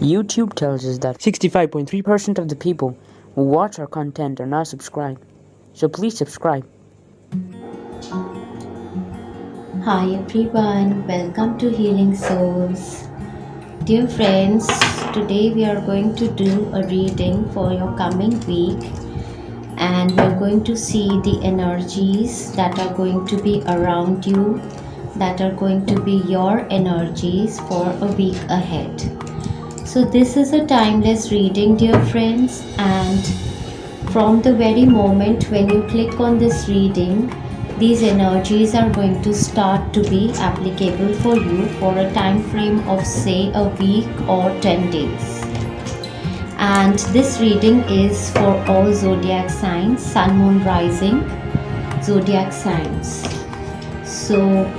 YouTube tells us that 65.3% of the people who watch our content are not subscribed. So please subscribe. Hi everyone, welcome to Healing Souls. Dear friends, today we are going to do a reading for your coming week, and we're going to see the energies that are going to be around you, that are going to be your energies for a week ahead. So this is a timeless reading, dear friends, and from the very moment when you click on this reading, these energies are going to start to be applicable for you for a time frame of say a week or 10 days. And this reading is for all zodiac signs, sun, moon, rising zodiac signs. So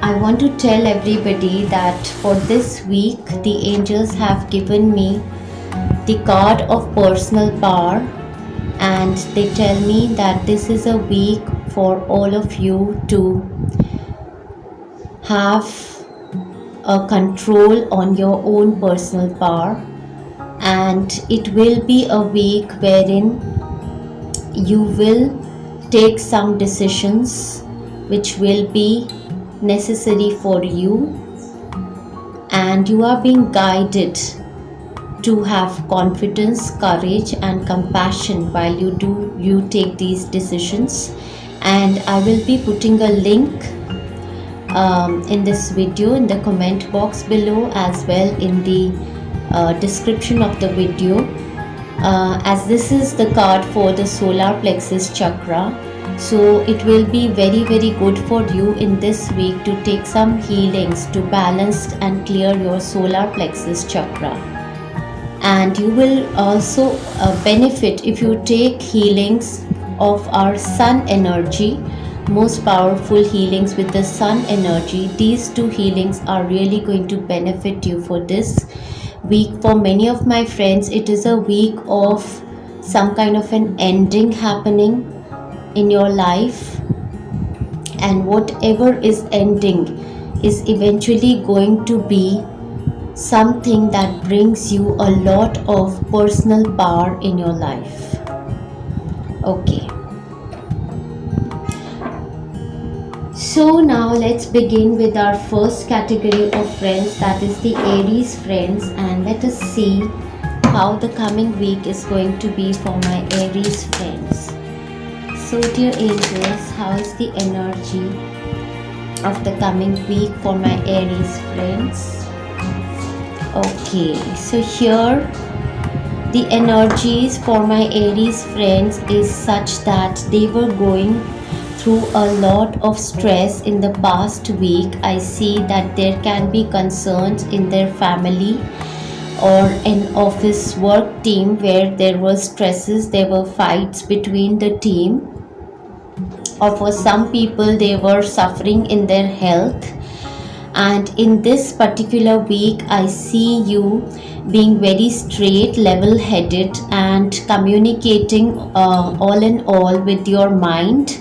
I want to tell everybody that for this week, the angels have given me the card of personal power, and they tell me that this is a week for all of you to have a control on your own personal power, and it will be a week wherein you will take some decisions which will be necessary for you, and you are being guided to have confidence, courage and compassion while you take these decisions. And I will be putting a link in this video in the comment box below, as well in the description of the video, as this is the card for the solar plexus chakra. So it will be very good for you in this week to take some healings to balance and clear your solar plexus chakra. And you will also benefit if you take healings of our sun energy, most powerful healings with the sun energy. These two healings are really going to benefit you for this week. For many of my friends, it is a week of some kind of an ending happening in your life, and whatever is ending is eventually going to be something that brings you a lot of personal power in your life. Okay, so now let's begin with our first category of friends, that is the Aries friends, and let us see how the coming week is going to be for my Aries friends. So dear angels, how is the energy of the coming week for my Aries friends? Okay, so here the energies for my Aries friends is such that they were going through a lot of stress in the past week. I see that there can be concerns in their family or an office work team where there were stresses, there were fights between the team, or for some people they were suffering in their health. And in this particular week, I see you being very straight, level-headed and communicating all in all with your mind,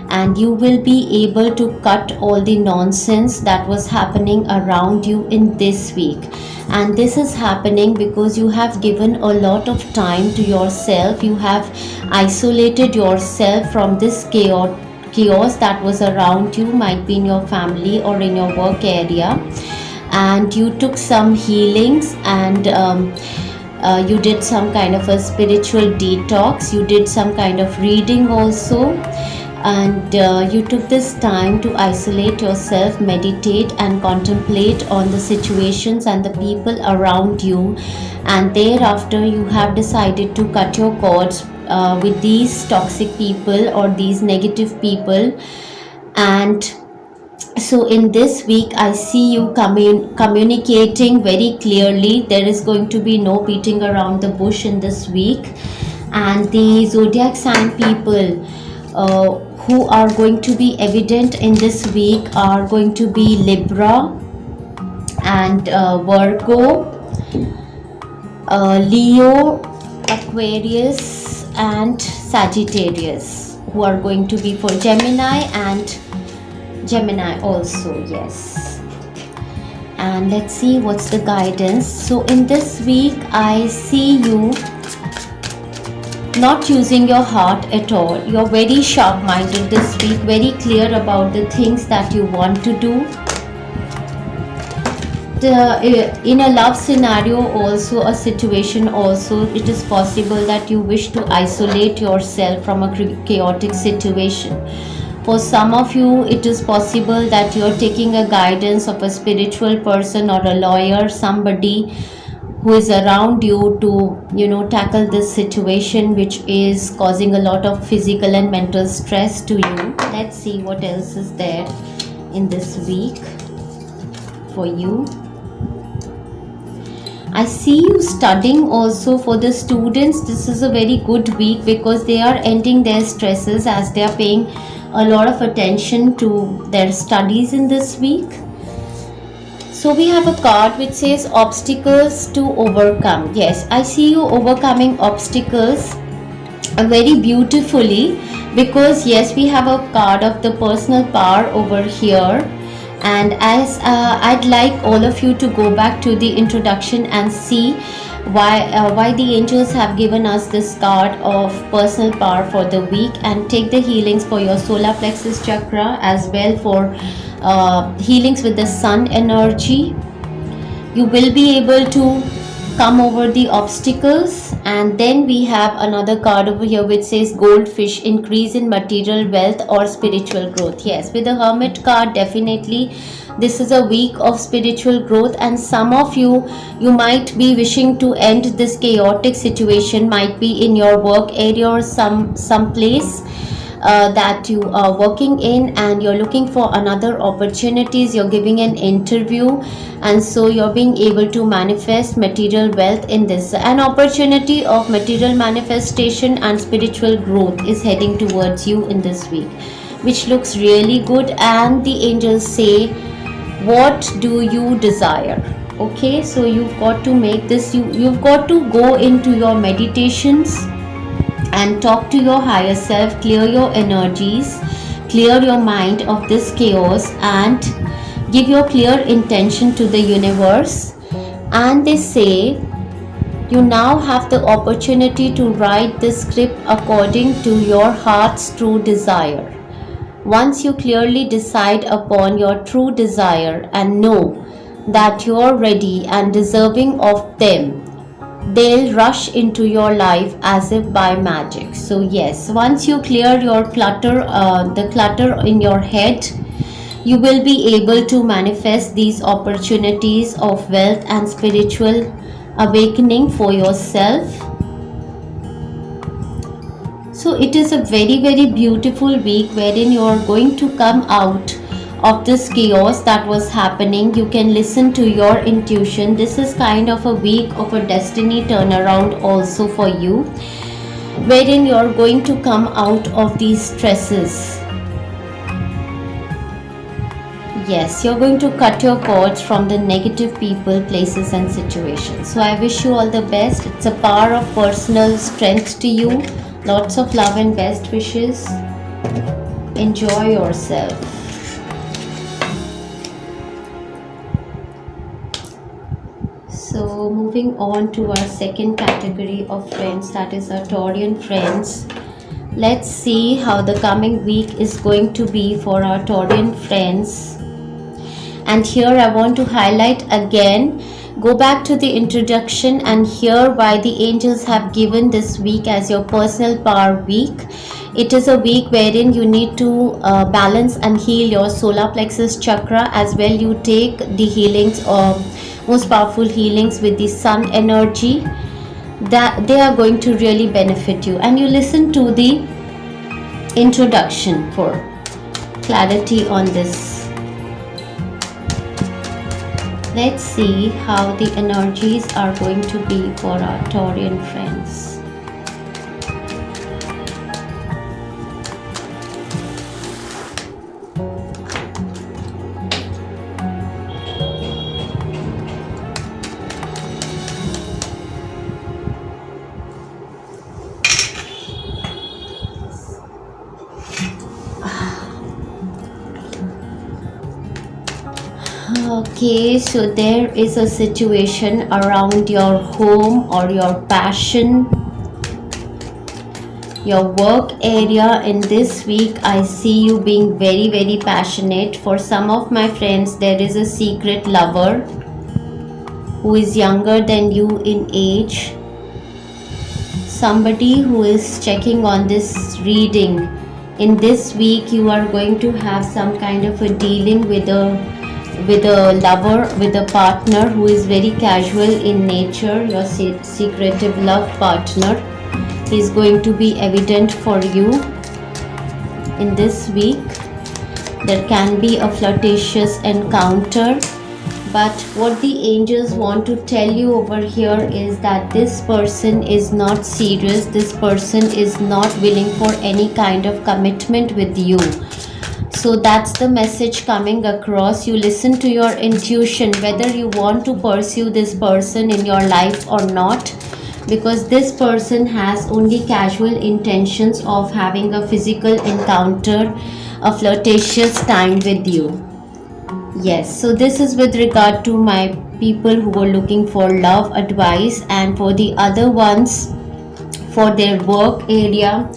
and you will be able to cut all the nonsense that was happening around you in this week. And this is happening because you have given a lot of time to yourself. You have isolated yourself from this chaos that was around you, might be in your family or in your work area, and you took some healings, and you did some kind of a spiritual detox, you did some kind of reading also, and you took this time to isolate yourself, meditate and contemplate on the situations and the people around you, and thereafter you have decided to cut your cords with these toxic people or these negative people. And so in this week I see you communicating very clearly. There is going to be no beating around the bush in this week, and the zodiac sign people who are going to be evident in this week are going to be Libra and Virgo, Leo, Aquarius and Sagittarius, who are going to be for Gemini, and Gemini also, yes. and let's see what's the guidance. So in this week I see you not using your heart at all. You're very sharp minded this week, very clear about the things that you want to do. In a love scenario also, a situation also, it is possible that you wish to isolate yourself from a chaotic situation. For some of you, it is possible that you're taking a guidance of a spiritual person or a lawyer, somebody who is around you to tackle this situation which is causing a lot of physical and mental stress to you. Let's see what else is there in this week for you. I see you studying also. For the students, this is a very good week because they are ending their stresses as they are paying a lot of attention to their studies in this week. So we have a card which says obstacles to overcome. Yes, I see you overcoming obstacles very beautifully, because yes, we have a card of the personal power over here. And as I'd like all of you to go back to the introduction and see why the angels have given us this card of personal power for the week, and take the healings for your solar plexus chakra as well, for healings with the sun energy. You will be able to come over the obstacles. And then we have another card over here which says goldfish, increase in material wealth or spiritual growth. Yes, with the hermit card, definitely this is a week of spiritual growth, and some of you might be wishing to end this chaotic situation, might be in your work area or some place that you are working in, and you're looking for another opportunities. You're giving an interview, and so you're being able to manifest material wealth in this. An opportunity of material manifestation and spiritual growth is heading towards you in this week, which looks really good. And the angels say, what do you desire? Okay, so you've got to make this, you've got to go into your meditations and talk to your higher self, clear your energies, clear your mind of this chaos, and give your clear intention to the universe. And they say you now have the opportunity to write the script according to your heart's true desire. Once you clearly decide upon your true desire and know that you are ready and deserving of them, they'll rush into your life as if by magic. So yes, once you clear your clutter, the clutter in your head, you will be able to manifest these opportunities of wealth and spiritual awakening for yourself. So it is a very, very beautiful week wherein you are going to come out of this chaos that was happening. You can listen to your intuition. This is kind of a week of a destiny turnaround also for you, wherein you are going to come out of these stresses. Yes, you're going to cut your cords from the negative people, places and situations. So I wish you all the best. It's a power of personal strength to you. Lots of love and best wishes. Enjoy yourself. So moving on to our second category of friends, that is our Taurian friends. Let's see how the coming week is going to be for our Taurian friends. And here I want to highlight again, go back to the introduction and hear why the angels have given this week as your personal power week. It is a week wherein you need to balance and heal your solar plexus chakra as well. You take the healings of most powerful healings with the sun energy, that they are going to really benefit you. And you listen to the introduction for clarity on this. Let's see how the energies are going to be for our Taurian friends. Okay, so there is a situation around your home or your passion, your work area. In this week, I see you being very passionate. For some of my friends, there is a secret lover who is younger than you in age. Somebody who is checking on this reading. In this week, you are going to have some kind of a dealing with a lover, with a partner who is very casual in nature, your secretive love partner is going to be evident for you in this week. There can be a flirtatious encounter, but what the angels want to tell you over here is that this person is not serious, this person is not willing for any kind of commitment with you. So that's the message coming across. You listen to your intuition whether you want to pursue this person in your life or not, because this person has only casual intentions of having a physical encounter, a flirtatious time with you. Yes, so this is with regard to my people who are looking for love advice, and for the other ones, for their work area,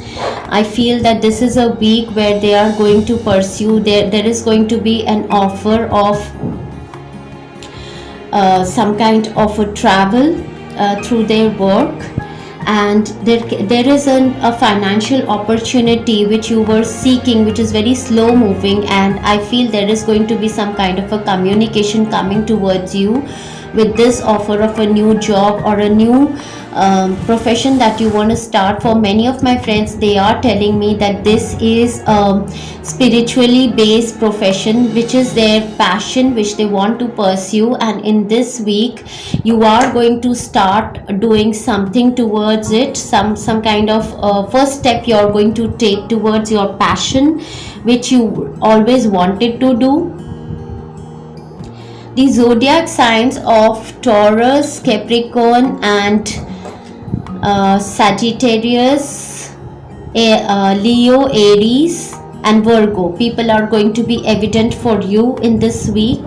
I feel that this is a week where they are going to pursue, there is going to be an offer of some kind of a travel through their work, and there is a financial opportunity which you were seeking, which is very slow moving, and I feel there is going to be some kind of a communication coming towards you with this offer of a new job or a new profession that you want to start. For many of my friends, they are telling me that this is a spiritually based profession, which is their passion, which they want to pursue, and in this week you are going to start doing something towards it, some kind of first step you are going to take towards your passion which you always wanted to do. The zodiac signs of Taurus, Capricorn and Sagittarius, Leo, Aries and Virgo people are going to be evident for you in this week.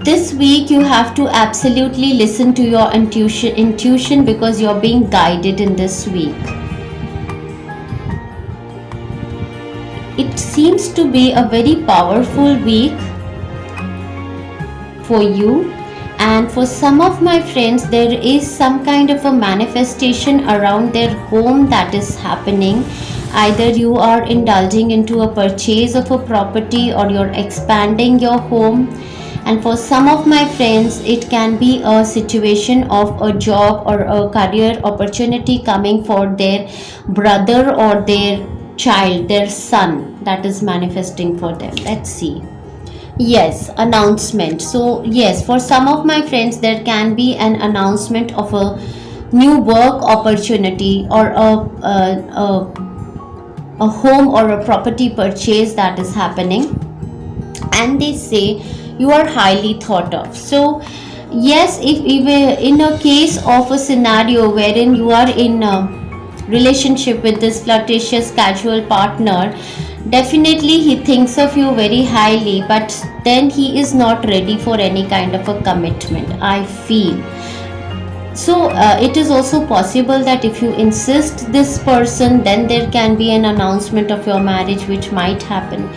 This week you have to absolutely listen to your intuition because you're being guided in this week. It seems to be a very powerful week for you, and for some of my friends there is some kind of a manifestation around their home that is happening. Either you are indulging into a purchase of a property or you're expanding your home, and for some of my friends it can be a situation of a job or a career opportunity coming for their brother or their child, their son, that is manifesting for them. Let's see. Yes, announcement. So yes, for some of my friends there can be an announcement of a new work opportunity or a home or a property purchase that is happening, and they say you are highly thought of. So yes, if in a case of a scenario wherein you are in a relationship with this flirtatious casual partner, definitely he thinks of you very highly, but then he is not ready for any kind of a commitment, I feel. So it is also possible that if you insist this person, then there can be an announcement of your marriage which might happen.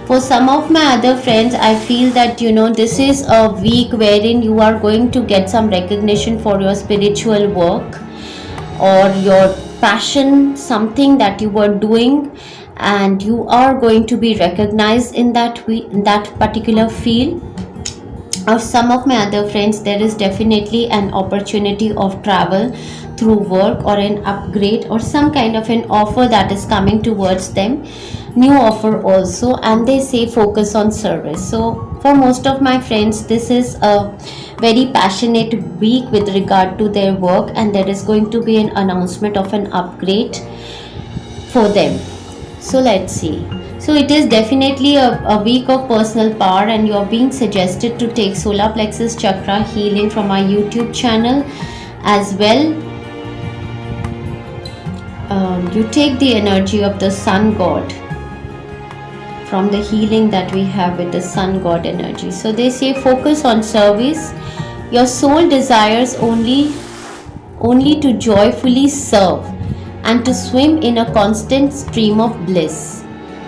For some of my other friends, I feel that this is a week wherein you are going to get some recognition for your spiritual work or your passion, something that you were doing, and you are going to be recognized in that particular field. Or some of my other friends, there is definitely an opportunity of travel through work or an upgrade or some kind of an offer that is coming towards them, new offer also, and they say focus on service. So for most of my friends, this is a very passionate week with regard to their work, and there is going to be an announcement of an upgrade for them. So let's see. So it is definitely a week of personal power, and you are being suggested to take solar plexus chakra healing from our YouTube channel as well. You take the energy of the sun god from the healing that we have with the sun god energy. So they say focus on service. Your soul desires only to joyfully serve and to swim in a constant stream of bliss.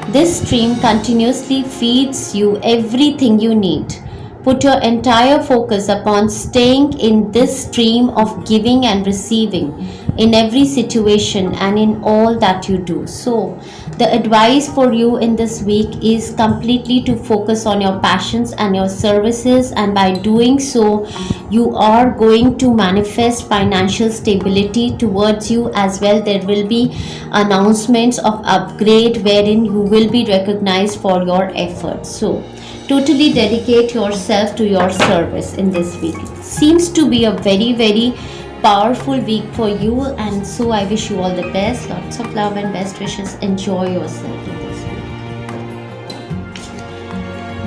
This stream continuously feeds you everything you need. Put your entire focus upon staying in this stream of giving and receiving in every situation and in all that you do. So, the advice for you in this week is completely to focus on your passions and your services, and by doing so, you are going to manifest financial stability towards you as well. There will be announcements of upgrade wherein you will be recognized for your efforts. So, totally dedicate yourself to your service in this week. It seems to be a very powerful week for you, and so I wish you all the best. Lots of love and best wishes. Enjoy yourself in this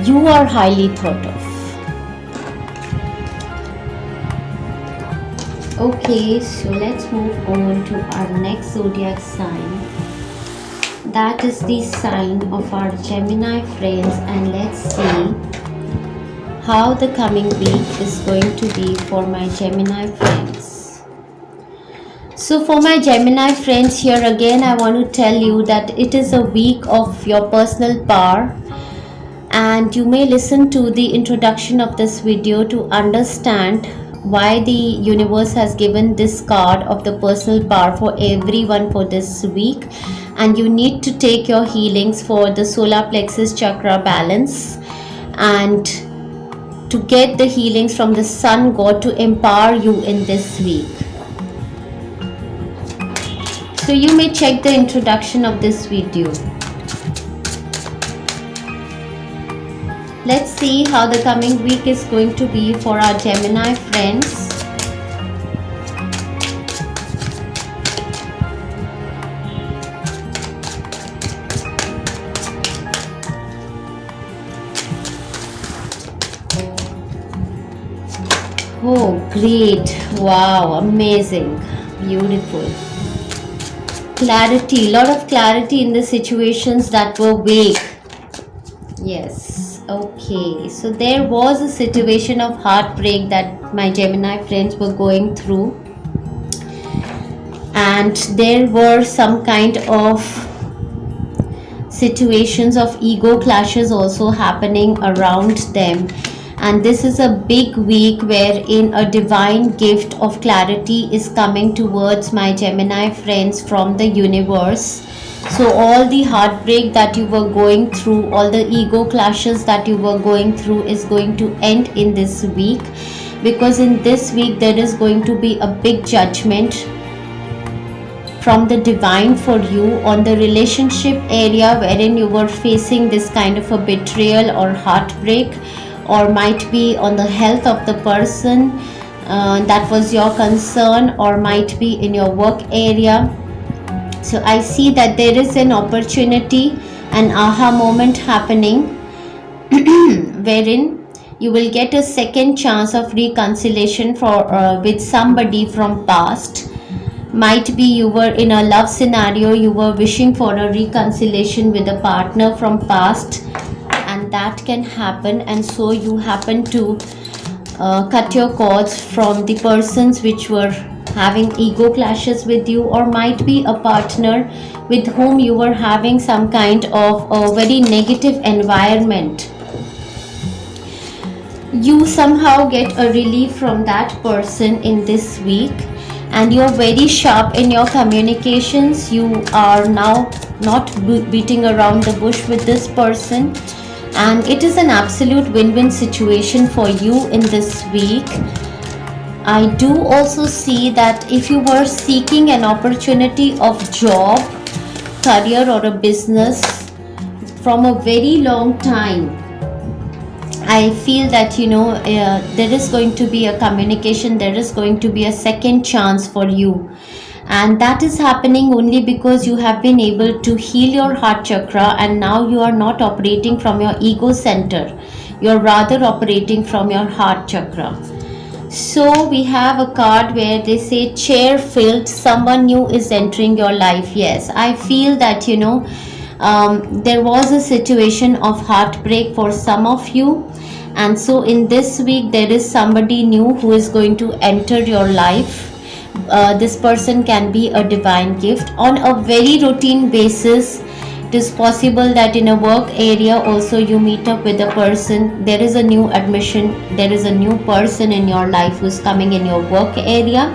week. You are highly thought of. Okay, so let's move on to our next zodiac sign. That is the sign of our Gemini friends, and let's see how the coming week is going to be for my Gemini friends. So for my Gemini friends, here again I want to tell you that it is a week of your personal power, and you may listen to the introduction of this video to understand why the universe has given this card of the personal power for everyone for this week. And you need to take your healings for the solar plexus chakra balance and to get the healings from the sun god to empower you in this week. So you may check the introduction of this video. Let's see how the coming week is going to be for our Gemini friends. Oh, great. Wow, amazing. Beautiful. Clarity, lot of clarity in the situations that were vague. Yes, okay. So there was a situation of heartbreak that my Gemini friends were going through. And there were some kind of situations of ego clashes also happening around them. And this is a big week wherein a divine gift of clarity is coming towards my Gemini friends from the universe. So all the heartbreak that you were going through, all the ego clashes that you were going through is going to end in this week, because in this week there is going to be a big judgment from the divine for you on the relationship area wherein you were facing this kind of a betrayal or heartbreak, or might be on the health of the person that was your concern, or might be in your work area. So I see that there is an opportunity, an aha moment happening wherein you will get a second chance of reconciliation for with somebody from past. Might be you were in a love scenario, you were wishing for a reconciliation with a partner from past, and that can happen, and so you happen to cut your cords from the persons which were having ego clashes with you, or might be a partner with whom you were having some kind of a very negative environment. You somehow get a relief from that person in this week, and you're very sharp in your communications. You are now not beating around the bush with this person, and it is an absolute win-win situation for you in this week. I do also see that if you were seeking an opportunity of job, career, or a business from a very long time, I feel that there is going to be a communication, there is going to be a second chance for you, and that is happening only because you have been able to heal your heart chakra, and now you are not operating from your ego center, you're rather operating from your heart chakra. So we have a card where they say chair filled, someone new is entering your life. Yes, I feel that There was a situation of heartbreak for some of you, and so in this week there is somebody new who is going to enter your life. This person can be a divine gift on a very routine basis. It is possible that in a work area also you meet up with a person. There is a new admission, there is a new person in your life who is coming in your work area.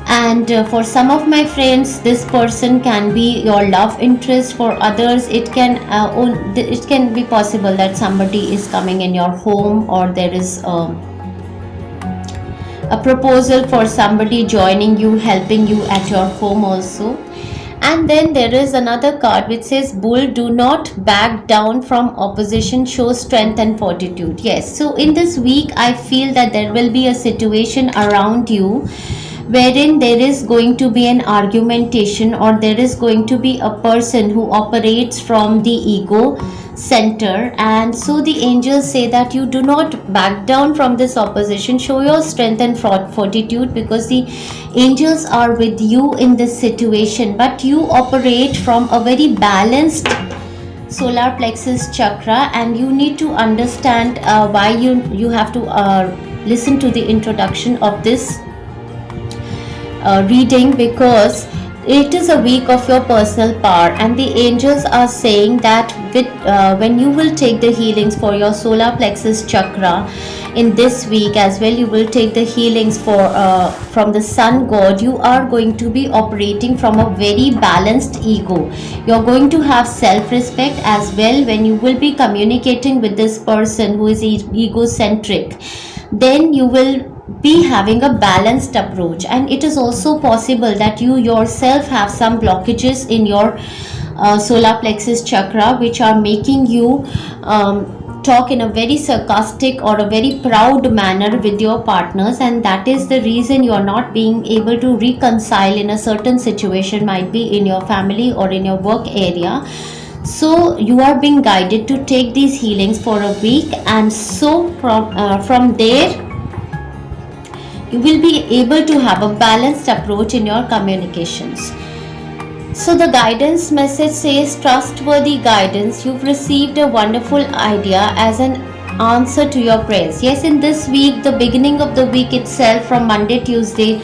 And for some of my friends, this person can be your love interest. For others, it can be possible that somebody is coming in your home, or there is a proposal for somebody joining you, helping you at your home also. And then there is another card which says, Bull, do not back down from opposition, show strength and fortitude. Yes, so in this week I feel that there will be a situation around you wherein there is going to be an argumentation, or there is going to be a person who operates from the ego center. And so the angels say that you do not back down from this opposition, show your strength and fortitude, because the angels are with you in this situation. But you operate from a very balanced solar plexus chakra, and you need to understand why you have to listen to the introduction of this reading, because it is a week of your personal power, and the angels are saying that when you will take the healings for your solar plexus chakra in this week as well, you will take the healings from the sun god. You are going to be operating from a very balanced ego. You're going to have self-respect as well when you will be communicating with this person who is egocentric. Then you will be having a balanced approach, and it is also possible that you yourself have some blockages in your solar plexus chakra which are making you talk in a very sarcastic or a very proud manner with your partners, and that is the reason you are not being able to reconcile in a certain situation, might be in your family or in your work area. So you are being guided to take these healings for a week, and so from there you will be able to have a balanced approach in your communications. So the guidance message says, trustworthy guidance, you've received a wonderful idea as an answer to your prayers. Yes, in this week, the beginning of the week itself, from Monday, Tuesday,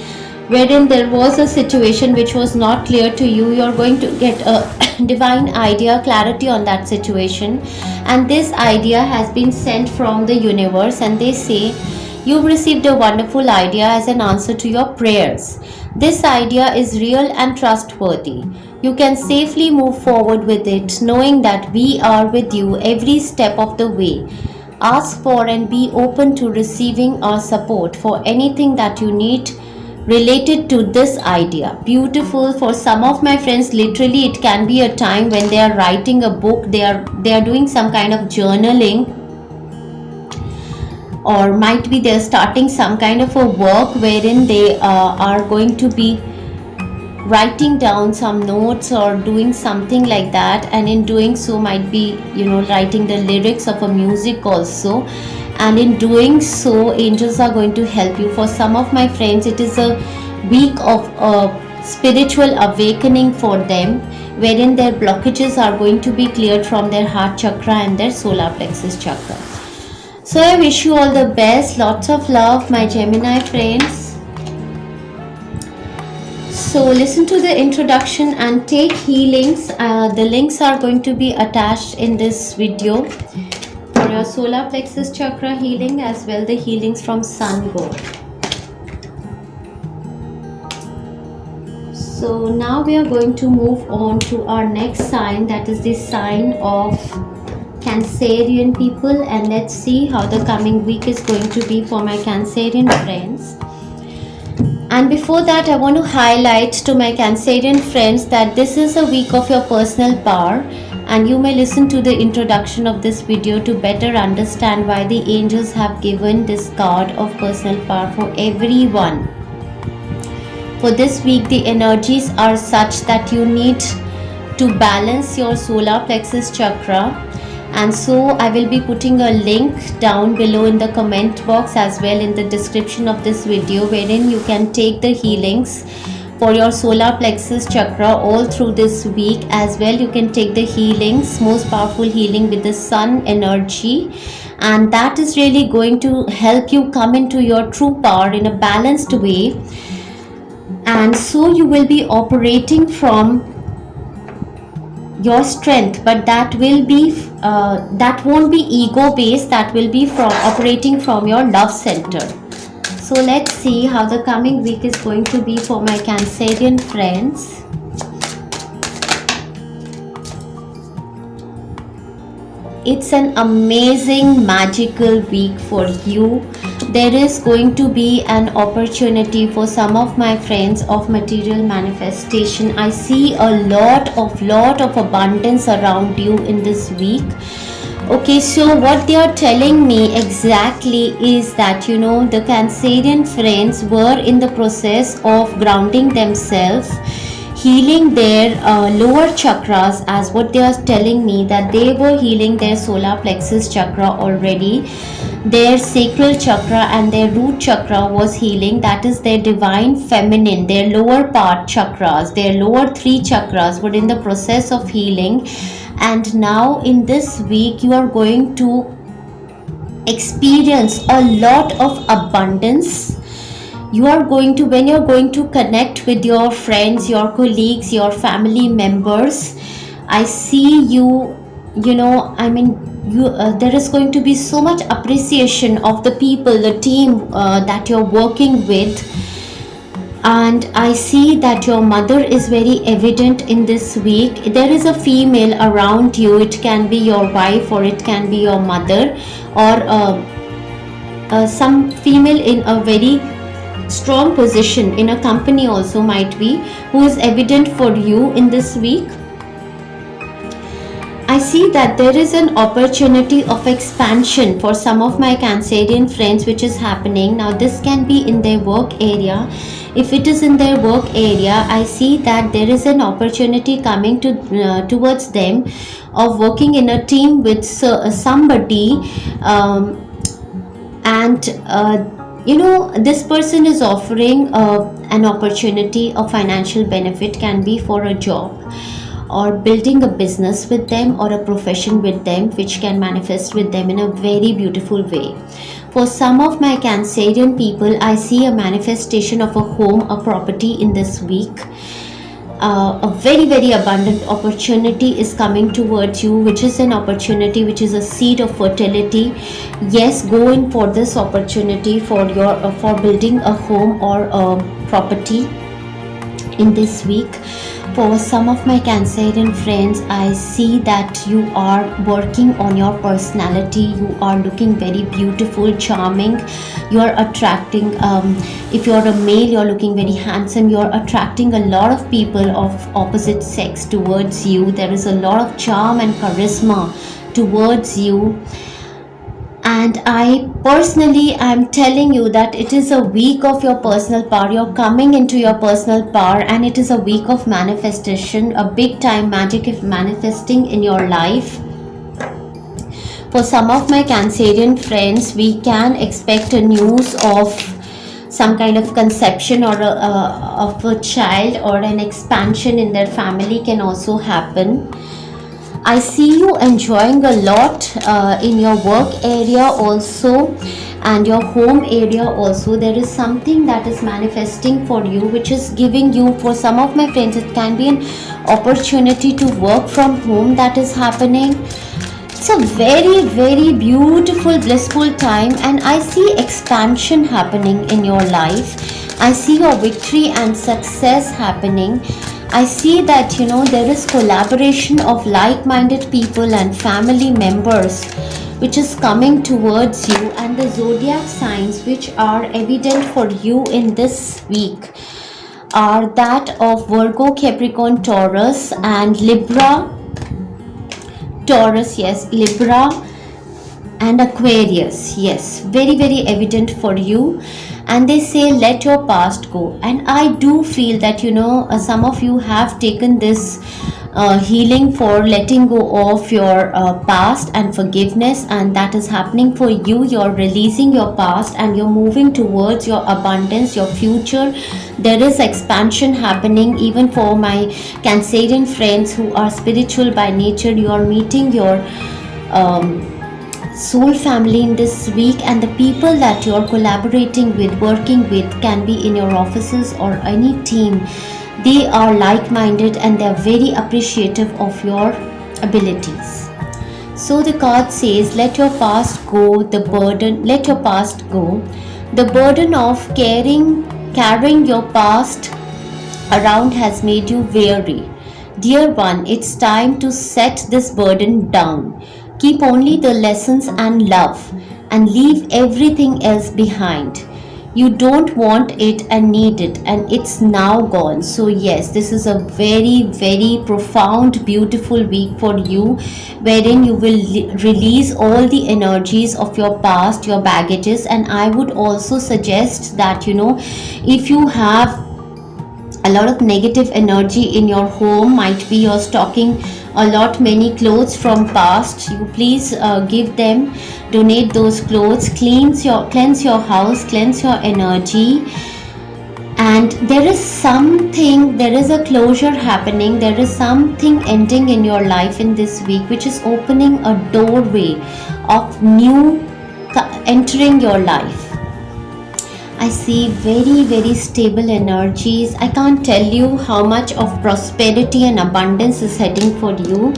wherein there was a situation which was not clear to you, you're going to get a divine idea, clarity on that situation, and this idea has been sent from the universe, and they say you've received a wonderful idea as an answer to your prayers. This idea is real and trustworthy. You can safely move forward with it, knowing that we are with you every step of the way. Ask for and be open to receiving our support for anything that you need related to this idea. Beautiful. For some of my friends, literally it can be a time when they are writing a book, they are doing some kind of journaling, or might be they're starting some kind of a work wherein they are going to be writing down some notes or doing something like that, and in doing so might be writing the lyrics of a music also, and in doing so angels are going to help you. For some of my friends, it is a week of spiritual awakening for them, wherein their blockages are going to be cleared from their heart chakra and their solar plexus chakra. So I wish you all the best. Lots of love, my Gemini friends. So listen to the introduction and take healings. The links are going to be attached in this video for your solar plexus chakra healing, as well the healings from sun god. So now we are going to move on to our next sign, that is the sign of Cancerian people, and let's see how the coming week is going to be for my Cancerian friends. And before that, I want to highlight to my Cancerian friends that this is a week of your personal power, and you may listen to the introduction of this video to better understand why the angels have given this card of personal power for everyone. For this week, the energies are such that you need to balance your solar plexus chakra, and so I will be putting a link down below in the comment box as well in the description of this video, wherein you can take the healings for your solar plexus chakra all through this week as well. You can take the healings, most powerful healing with the sun energy, and that is really going to help you come into your true power in a balanced way. And so you will be operating from your strength, but that will be that won't be ego based, that will be from operating from your love center. So let's see how the coming week is going to be for my Cancerian friends. It's an amazing magical week for you. There is going to be an opportunity for some of my friends of material manifestation. I see a lot of abundance around you in this week. Okay, so what they are telling me exactly is that, you know, the Cancerian friends were in the process of grounding themselves, healing their lower chakras, as what they are telling me, that they were healing their solar plexus chakra already. Their sacral chakra and their root chakra was healing, that is their divine feminine, their lower part chakras, their lower 3 chakras were in the process of healing. And now in this week you are going to experience a lot of abundance. You are going to, when you're going to connect with your friends, your colleagues, your family members, I see you, you know, I mean, you there is going to be so much appreciation of the people, the team that you're working with. And I see that your mother is very evident in this week. There is a female around you. It can be your wife or it can be your mother, or some female in a very strong position in a company also might be, who is evident for you in this week. I see that there is an opportunity of expansion for some of my Cancerian friends which is happening. Now this can be in their work area. If it is in their work area, I see that there is an opportunity coming to towards them of working in a team with somebody, and you know, this person is offering an opportunity, a financial benefit, can be for a job or building a business with them or a profession with them, which can manifest with them in a very beautiful way. For some of my Cancerian people, I see a manifestation of a home, a property in this week. A very abundant opportunity is coming towards you, which is an opportunity which is a seed of fertility. Yes, go in for this opportunity for your for building a home or a property in this week. For some of my Cancerian friends, I see that you are working on your personality. You are looking very beautiful, charming. You are attracting, if you are a male, you are looking very handsome. You are attracting a lot of people of opposite sex towards you. There is a lot of charm and charisma towards you. And I personally am telling you that it is a week of your personal power. You're coming into your personal power, and it is a week of manifestation, a big time magic of manifesting in your life. For some of my Cancerian friends, we can expect a news of some kind of conception or of a child, or an expansion in their family can also happen. I see you enjoying a lot in your work area also, and your home area also. There is something that is manifesting for you, which is giving you, for some of my friends, it can be an opportunity to work from home that is happening. It's a very beautiful, blissful time, and I see expansion happening in your life. I see your victory and success happening. I see that, you know, there is collaboration of like-minded people and family members which is coming towards you, and the zodiac signs which are evident for you in this week are that of Virgo, Capricorn, Taurus, and Libra. Taurus, yes, Libra and Aquarius, yes, very evident for you. And they say let your past go, and I do feel that, you know, some of you have taken this healing for letting go of your past and forgiveness, and that is happening for you. You're releasing your past and you're moving towards your abundance, your future. There is expansion happening even for my Cancerian friends who are spiritual by nature. You are meeting your soul family in this week, and the people that you're collaborating with, working with, can be in your offices or any team. They are like-minded and they are very appreciative of your abilities. So the card says, let your past go, the burden, let your past go. The burden of carrying your past around has made you weary. Dear one, it's time to set this burden down. Keep only the lessons and love, and leave everything else behind. You don't want it and need it, and it's now gone. So yes, this is a very, very profound, beautiful week for you, wherein you will release all the energies of your past, your baggages. And I would also suggest that, if you have a lot of negative energy in your home, might be you're stocking a lot many clothes from past, you please give them, donate those clothes, cleanse your house, cleanse your energy. And there is a closure happening, there is something ending in your life in this week, which is opening a doorway of new entering your life. I see very, very stable energies. I can't tell you how much of prosperity and abundance is heading for you.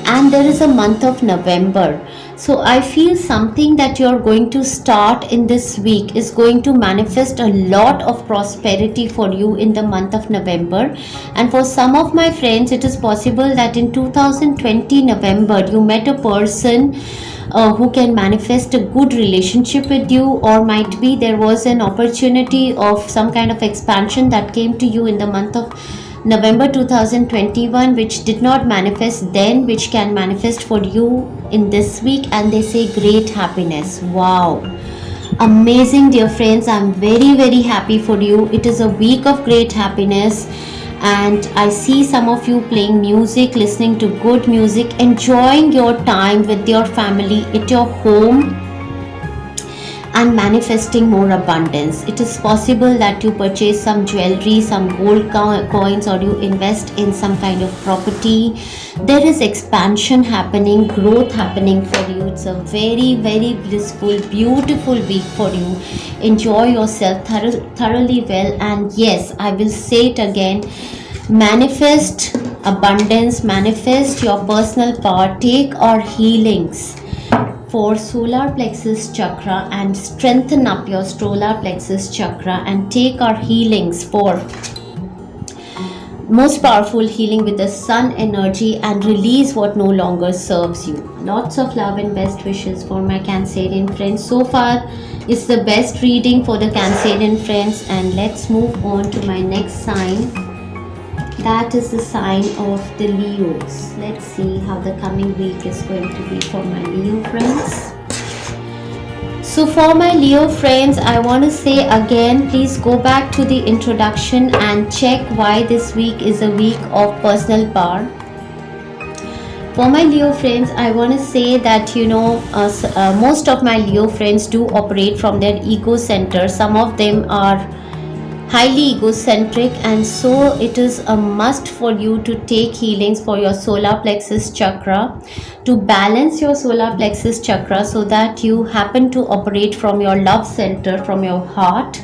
And there is a month of November. So I feel something that you're going to start in this week is going to manifest a lot of prosperity for you in the month of November. And for some of my friends, it is possible that in 2020 November, you met a person who can manifest a good relationship with you, or might be there was an opportunity of some kind of expansion that came to you in the month of November 2021, which did not manifest then, which can manifest for you in this week. And they say great happiness. Wow, amazing, dear friends. I'm very, very happy for you. It is a week of great happiness. And I see some of you playing music, listening to good music, enjoying your time with your family at your home, and manifesting more abundance. It is possible that you purchase some jewelry, some gold coins, or you invest in some kind of property. There is expansion happening, growth happening for you. It's a very, very blissful, beautiful week for you. Enjoy yourself thoroughly well. And yes, I will say it again, manifest abundance, manifest your personal power. Take our healings for solar plexus chakra and strengthen up your solar plexus chakra, and take our healings for most powerful healing with the sun energy, and release what no longer serves you. Lots of love and best wishes for my Cancerian friends. So far it's the best reading for the Cancerian friends, and let's move on to my next sign. That is the sign of the Leos. Let's see how the coming week is going to be for my Leo friends. So for my Leo friends, I want to say again, please go back to the introduction and check why this week is a week of personal power. For my Leo friends, I want to say that most of my Leo friends do operate from their ego center. Some of them are highly egocentric, and so it is a must for you to take healings for your solar plexus chakra, to balance your solar plexus chakra so that you happen to operate from your love center, from your heart.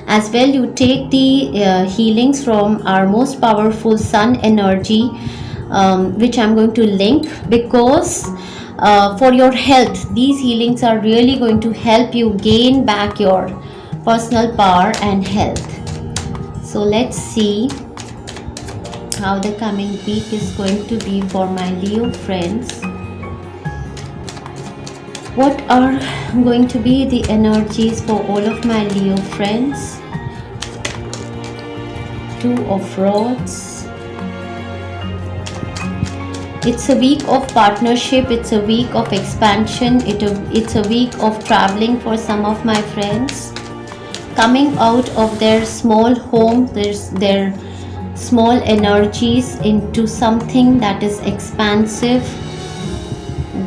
As well, you take the healings from our most powerful sun energy, which I'm going to link, because for your health, these healings are really going to help you gain back your personal power and health. So let's see how the coming week is going to be for my Leo friends. What are going to be the energies for all of my Leo friends? Two of Rods. It's a week of partnership. It's a week of expansion. It's a week of traveling for some of my friends, coming out of their small home, their small energies into something that is expansive.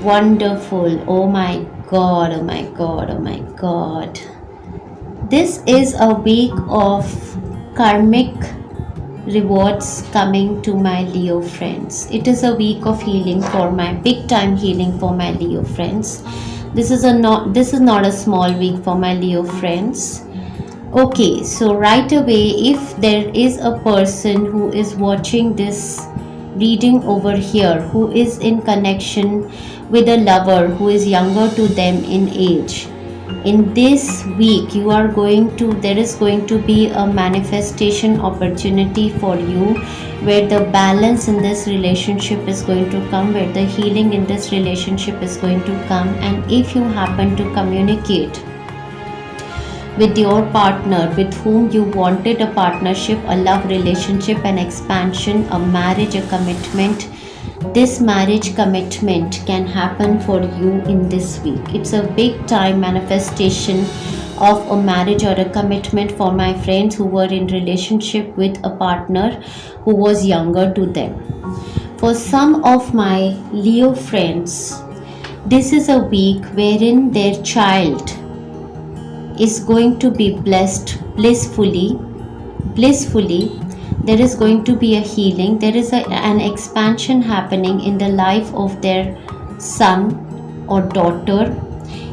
Wonderful. Oh my god, oh my god, oh my god. This is a week of karmic rewards coming to my Leo friends. It is a week of healing for my big time healing for my Leo friends. This is not a small week for my Leo friends. Okay, so right away, if there is a person who is watching this reading over here who is in connection with a lover who is younger to them in age, in this week there is going to be a manifestation opportunity for you, where the balance in this relationship is going to come, where the healing in this relationship is going to come. And if you happen to communicate with your partner with whom you wanted a partnership, a love relationship, an expansion, a marriage, a commitment, this marriage commitment can happen for you in this week. It's a big time manifestation of a marriage or a commitment for my friends who were in relationship with a partner who was younger to them. For some of my Leo friends, this is a week wherein their child is going to be blessed blissfully. There is going to be a healing. There is an expansion happening in the life of their son or daughter.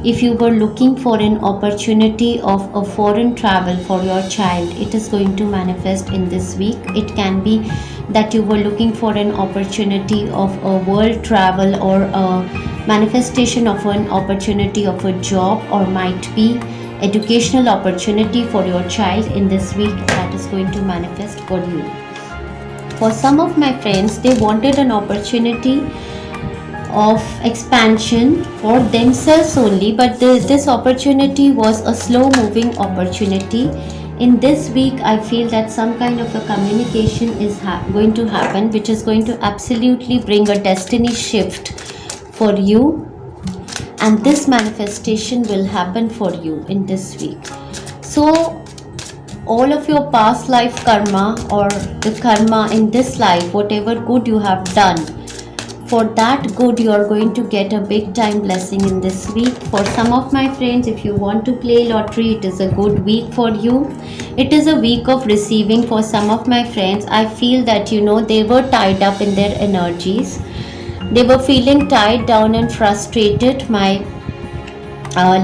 If you were looking for an opportunity of a foreign travel for your child, it is going to manifest in this week. It can be that you were looking for an opportunity of a world travel, or a manifestation of an opportunity of a job, or might be educational opportunity for your child in this week that is going to manifest for you. For some of my friends, they wanted an opportunity of expansion for themselves only, but this opportunity was a slow moving opportunity. In this week, I feel that some kind of a communication is going to happen, which is going to absolutely bring a destiny shift for you. And this manifestation will happen for you in this week. So all of your past life karma, or the karma in this life, whatever good you have done, for that good you are going to get a big time blessing in this week. For some of my friends, if you want to play lottery, it is a good week for you. It is a week of receiving. For some of my friends, I feel that they were tied up in their energies. They were feeling tied down and frustrated, my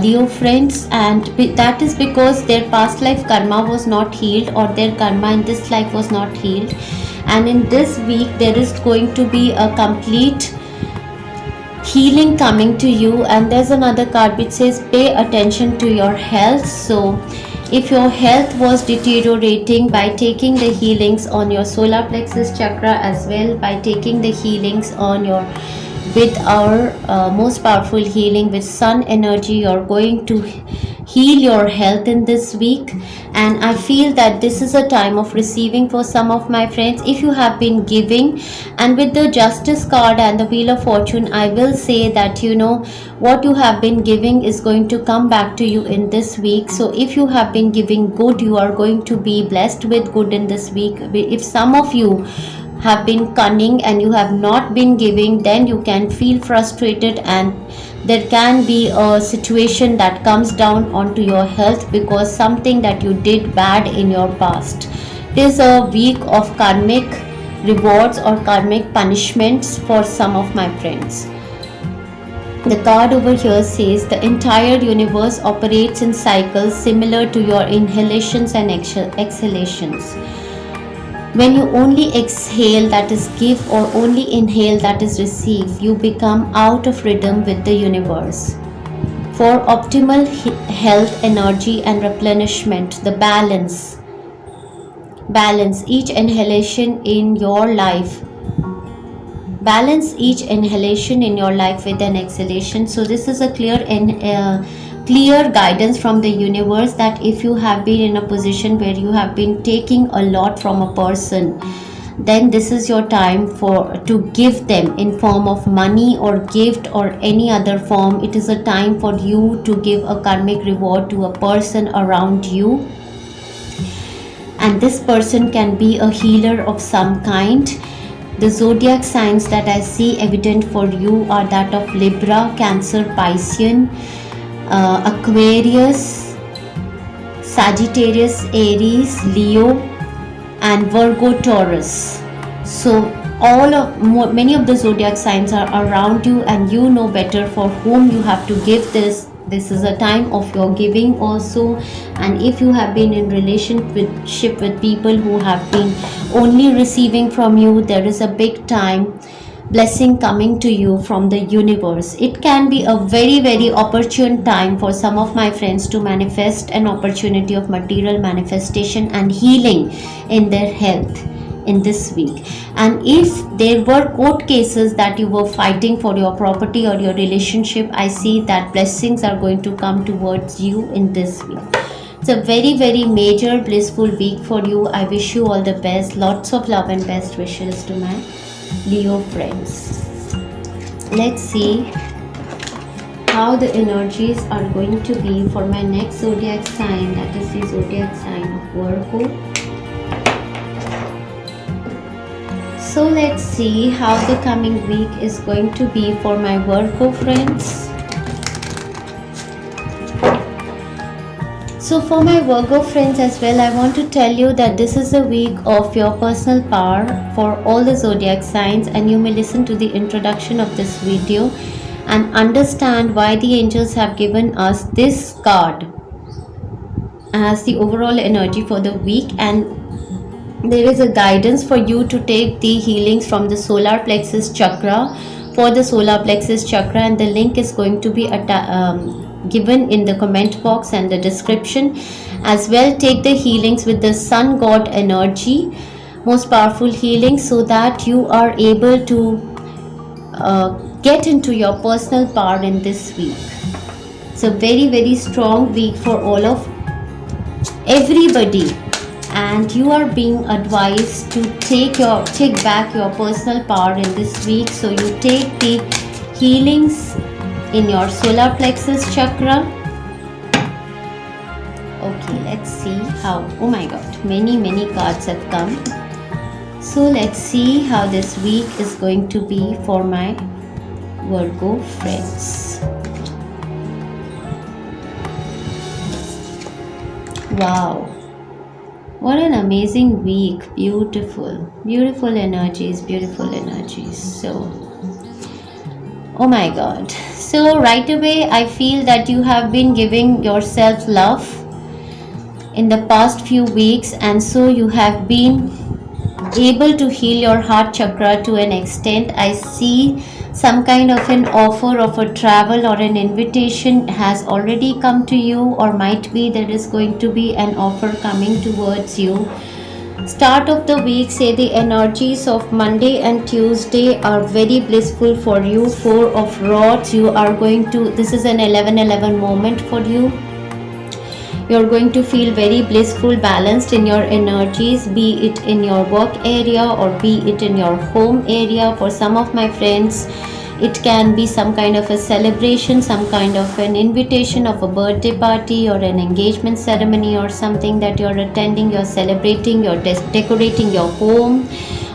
Leo friends, and that is because their past life karma was not healed, or their karma in this life was not healed. And in this week, there is going to be a complete healing coming to you. And there's another card which says pay attention to your health. So if your health was deteriorating, by taking the healings on your solar plexus chakra, as well by taking the healings on your with our most powerful healing with sun energy, you're going to heal your health in this week. And I feel that this is a time of receiving for some of my friends. If you have been giving, and with the Justice card and the Wheel of Fortune, I will say that what you have been giving is going to come back to you in this week. So if you have been giving good, you are going to be blessed with good in this week. If some of you have been cunning and you have not been giving, then you can feel frustrated, and there can be a situation that comes down onto your health because something that you did bad in your past. It is a week of karmic rewards or karmic punishments for some of my friends. The card over here says the entire universe operates in cycles similar to your inhalations and exhalations. When you only exhale, that is give, or only inhale, that is receive, you become out of rhythm with the universe. For optimal health, energy and replenishment, the balance each inhalation in your life. Balance each inhalation in your life with an exhalation. So this is a clear guidance from the universe that if you have been in a position where you have been taking a lot from a person, then this is your time to give them in form of money or gift or any other form. It is a time for you to give a karmic reward to a person around you. and this person can be a healer of some kind. The zodiac signs that I see evident for you are that of Libra, Cancer, Piscean, Aquarius, Sagittarius, Aries, Leo, and Virgo, Taurus. So many of the zodiac signs are around you, and you know better for whom you have to give this. This is a time of your giving also. And if you have been in relationship with people who have been only receiving from you, there is a big time blessing coming to you from the universe. It can be a very opportune time for some of my friends to manifest an opportunity of material manifestation and healing in their health in this week. And if there were court cases that you were fighting for your property or your relationship, I see that blessings are going to come towards you in this week. It's a very major blissful week for you. I wish you all the best. Lots of love and best wishes to my Leo friends. Let's see how the energies are going to be for my next zodiac sign, that is the zodiac sign of Virgo. So let's see how the coming week is going to be for my Virgo friends. So for my Virgo friends as well, I want to tell you that this is a week of your personal power for all the zodiac signs, and you may listen to the introduction of this video and understand why the angels have given us this card as the overall energy for the week. And there is a guidance for you to take the healings from the solar plexus chakra for the solar plexus chakra, and the link is going to be given in the comment box and the description. As well, take the healings with the sun god energy, most powerful healing, so that you are able to get into your personal power in this week. It's a very strong week for all of everybody, and you are being advised to take back your personal power in this week. So you take the healings in your solar plexus chakra. Okay, let's see how, oh my god, many cards have come. So let's see how this week is going to be for my Virgo friends. Wow, what an amazing week. Beautiful energies. So, oh my god. So right away I feel that you have been giving yourself love in the past few weeks, and so you have been able to heal your heart chakra to an extent. I see some kind of an offer of a travel or an invitation has already come to you, or might be there is going to be an offer coming towards you. Start of the week, say the energies of Monday and Tuesday are very blissful for you. Four of Rods, you are going to, this is an 11-11 moment for you. You're going to feel very blissful, balanced in your energies, be it in your work area or be it in your home area. For some of my friends, it can be some kind of a celebration, some kind of an invitation of a birthday party or an engagement ceremony or something that you're attending, you're celebrating, you're decorating your home.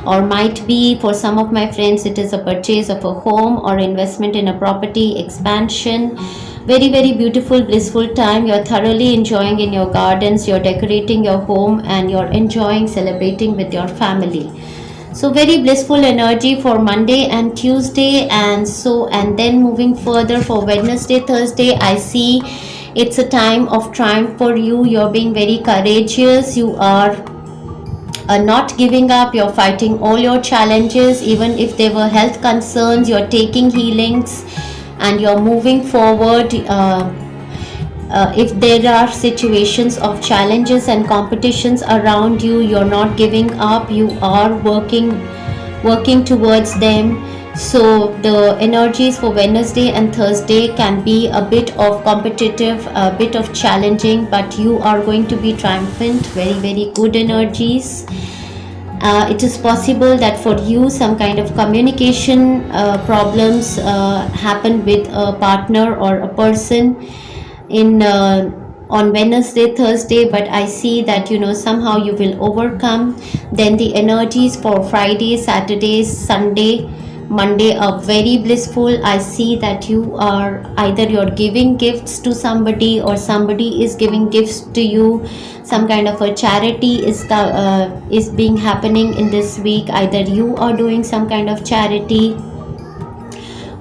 Or might be for some of my friends it is a purchase of a home or investment in a property, expansion. Very beautiful, blissful time. You're thoroughly enjoying in your gardens, you're decorating your home, and you're enjoying celebrating with your family. So very blissful energy for Monday and Tuesday. And then moving further for Wednesday, Thursday, I see it's a time of triumph for you. You're being very courageous. You are not giving up. You're fighting all your challenges, even if there were health concerns. You're taking healings and you're moving forward. If there are situations of challenges and competitions around you, you're not giving up. You are working towards them. So the energies for Wednesday and Thursday can be a bit of competitive, a bit of challenging, but you are going to be triumphant. Very good energies. It is possible that for you some kind of communication problems happen with a partner or a person in on Wednesday, Thursday, but I see that somehow you will overcome. Then the energies for Friday, Saturday, Sunday, Monday are very blissful. I see that you're giving gifts to somebody, or somebody is giving gifts to you. Some kind of a charity is being happening in this week. Either you are doing some kind of charity,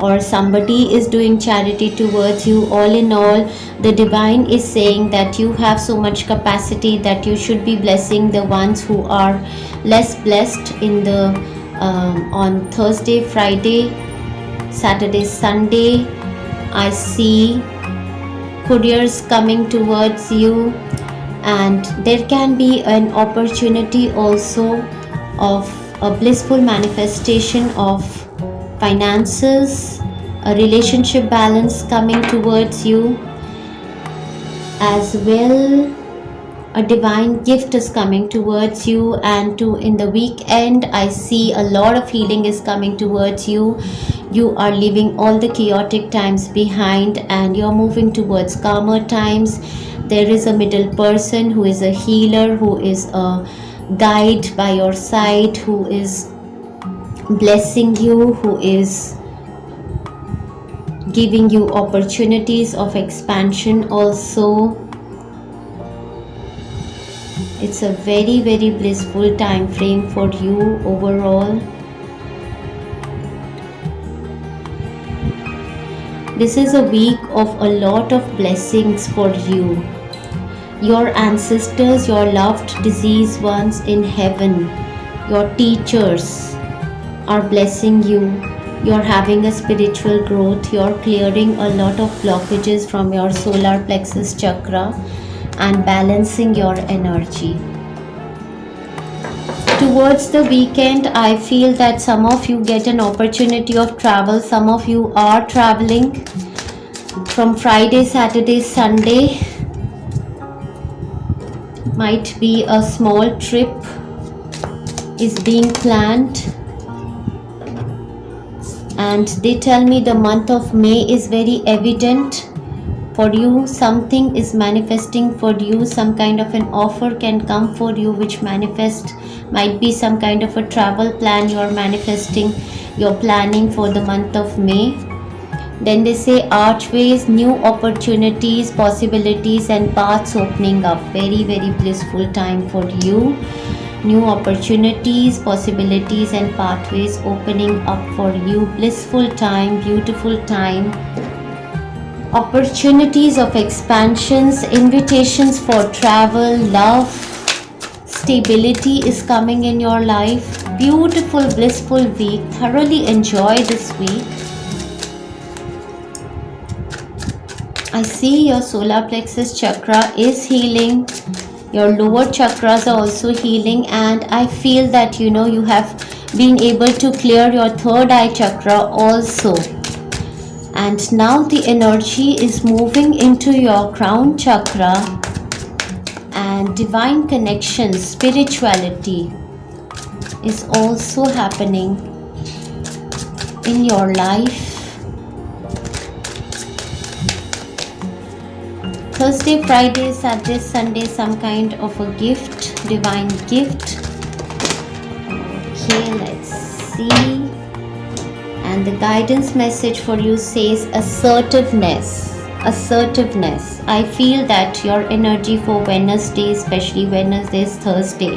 or somebody is doing charity towards you. All in all, the divine is saying that you have so much capacity that you should be blessing the ones who are less blessed in the on Thursday, Friday, Saturday, Sunday. I see couriers coming towards you, and there can be an opportunity also of a blissful manifestation of finances, a relationship balance coming towards you as well. A divine gift is coming towards you, and in the weekend I see a lot of healing is coming towards you. You are leaving all the chaotic times behind and you're moving towards calmer times. There is a middle person who is a healer, who is a guide by your side, who is blessing you, who is giving you opportunities of expansion also. It's a very, very blissful time frame for you overall. This is a week of a lot of blessings for you. Your ancestors, your loved deceased ones in heaven, your teachers are blessing you. You're having a spiritual growth. You're clearing a lot of blockages from your solar plexus chakra and balancing your energy. Towards the weekend, I feel that some of you get an opportunity of travel. Some of you are traveling from Friday, Saturday, Sunday. Might be a small trip is being planned. And they tell me the month of May is very evident for you. Something is manifesting for you. Some kind of an offer can come for you which might be some kind of a travel plan you are manifesting, you're planning for the month of May. Then they say archways, new opportunities, possibilities and paths opening up. Very, very blissful time for you. New opportunities, possibilities and pathways opening up for you. Blissful time, beautiful time. Opportunities of expansions, invitations for travel, love, stability is coming in your life. Beautiful, blissful week. Thoroughly enjoy this week. I see your solar plexus chakra is healing. Your lower chakras are also healing, and I feel that you have been able to clear your third eye chakra also. And now the energy is moving into your crown chakra, and divine connection, spirituality is also happening in your life. Thursday, Friday, Saturday, Sunday, some kind of a gift, divine gift. Okay, let's see. And the guidance message for you says assertiveness. Assertiveness. I feel that your energy for Wednesday, especially Wednesdays, Thursday,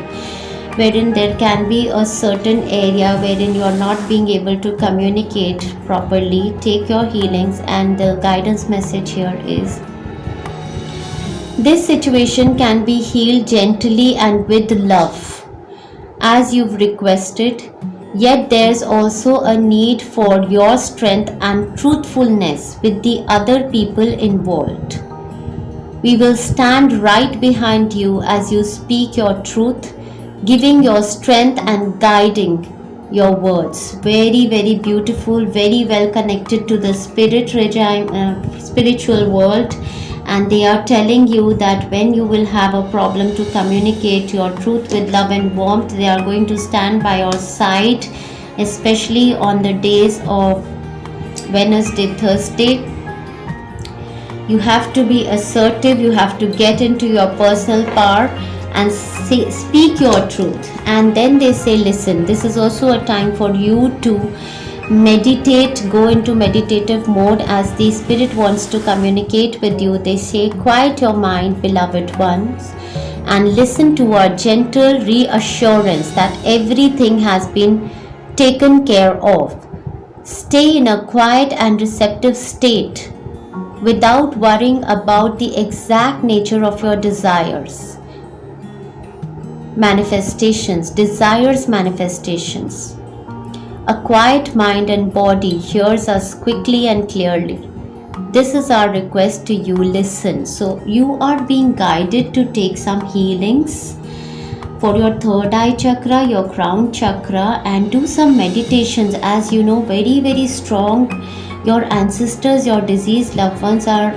wherein there can be a certain area wherein you are not being able to communicate properly. Take your healings, and the guidance message here is this situation can be healed gently and with love as you've requested. Yet there's also a need for your strength and truthfulness with the other people involved. We will stand right behind you as you speak your truth, giving your strength and guiding your words. Very, very beautiful, very well connected to the spiritual world. And they are telling you that when you will have a problem to communicate your truth with love and warmth, they are going to stand by your side, especially on the days of Wednesday, Thursday. You have to be assertive, you have to get into your personal power and speak your truth. And then they say, listen, this is also a time for you to meditate, go into meditative mode as the spirit wants to communicate with you. They say, quiet your mind, beloved ones, and listen to our gentle reassurance that everything has been taken care of. Stay in a quiet and receptive state without worrying about the exact nature of your desires. Desires manifestations. A quiet mind and body hears us quickly and clearly. This is our request to you. Listen. So you are being guided to take some healings for your third eye chakra, your crown chakra, and do some meditations. As you know, very, very strong. Your ancestors, your deceased loved ones are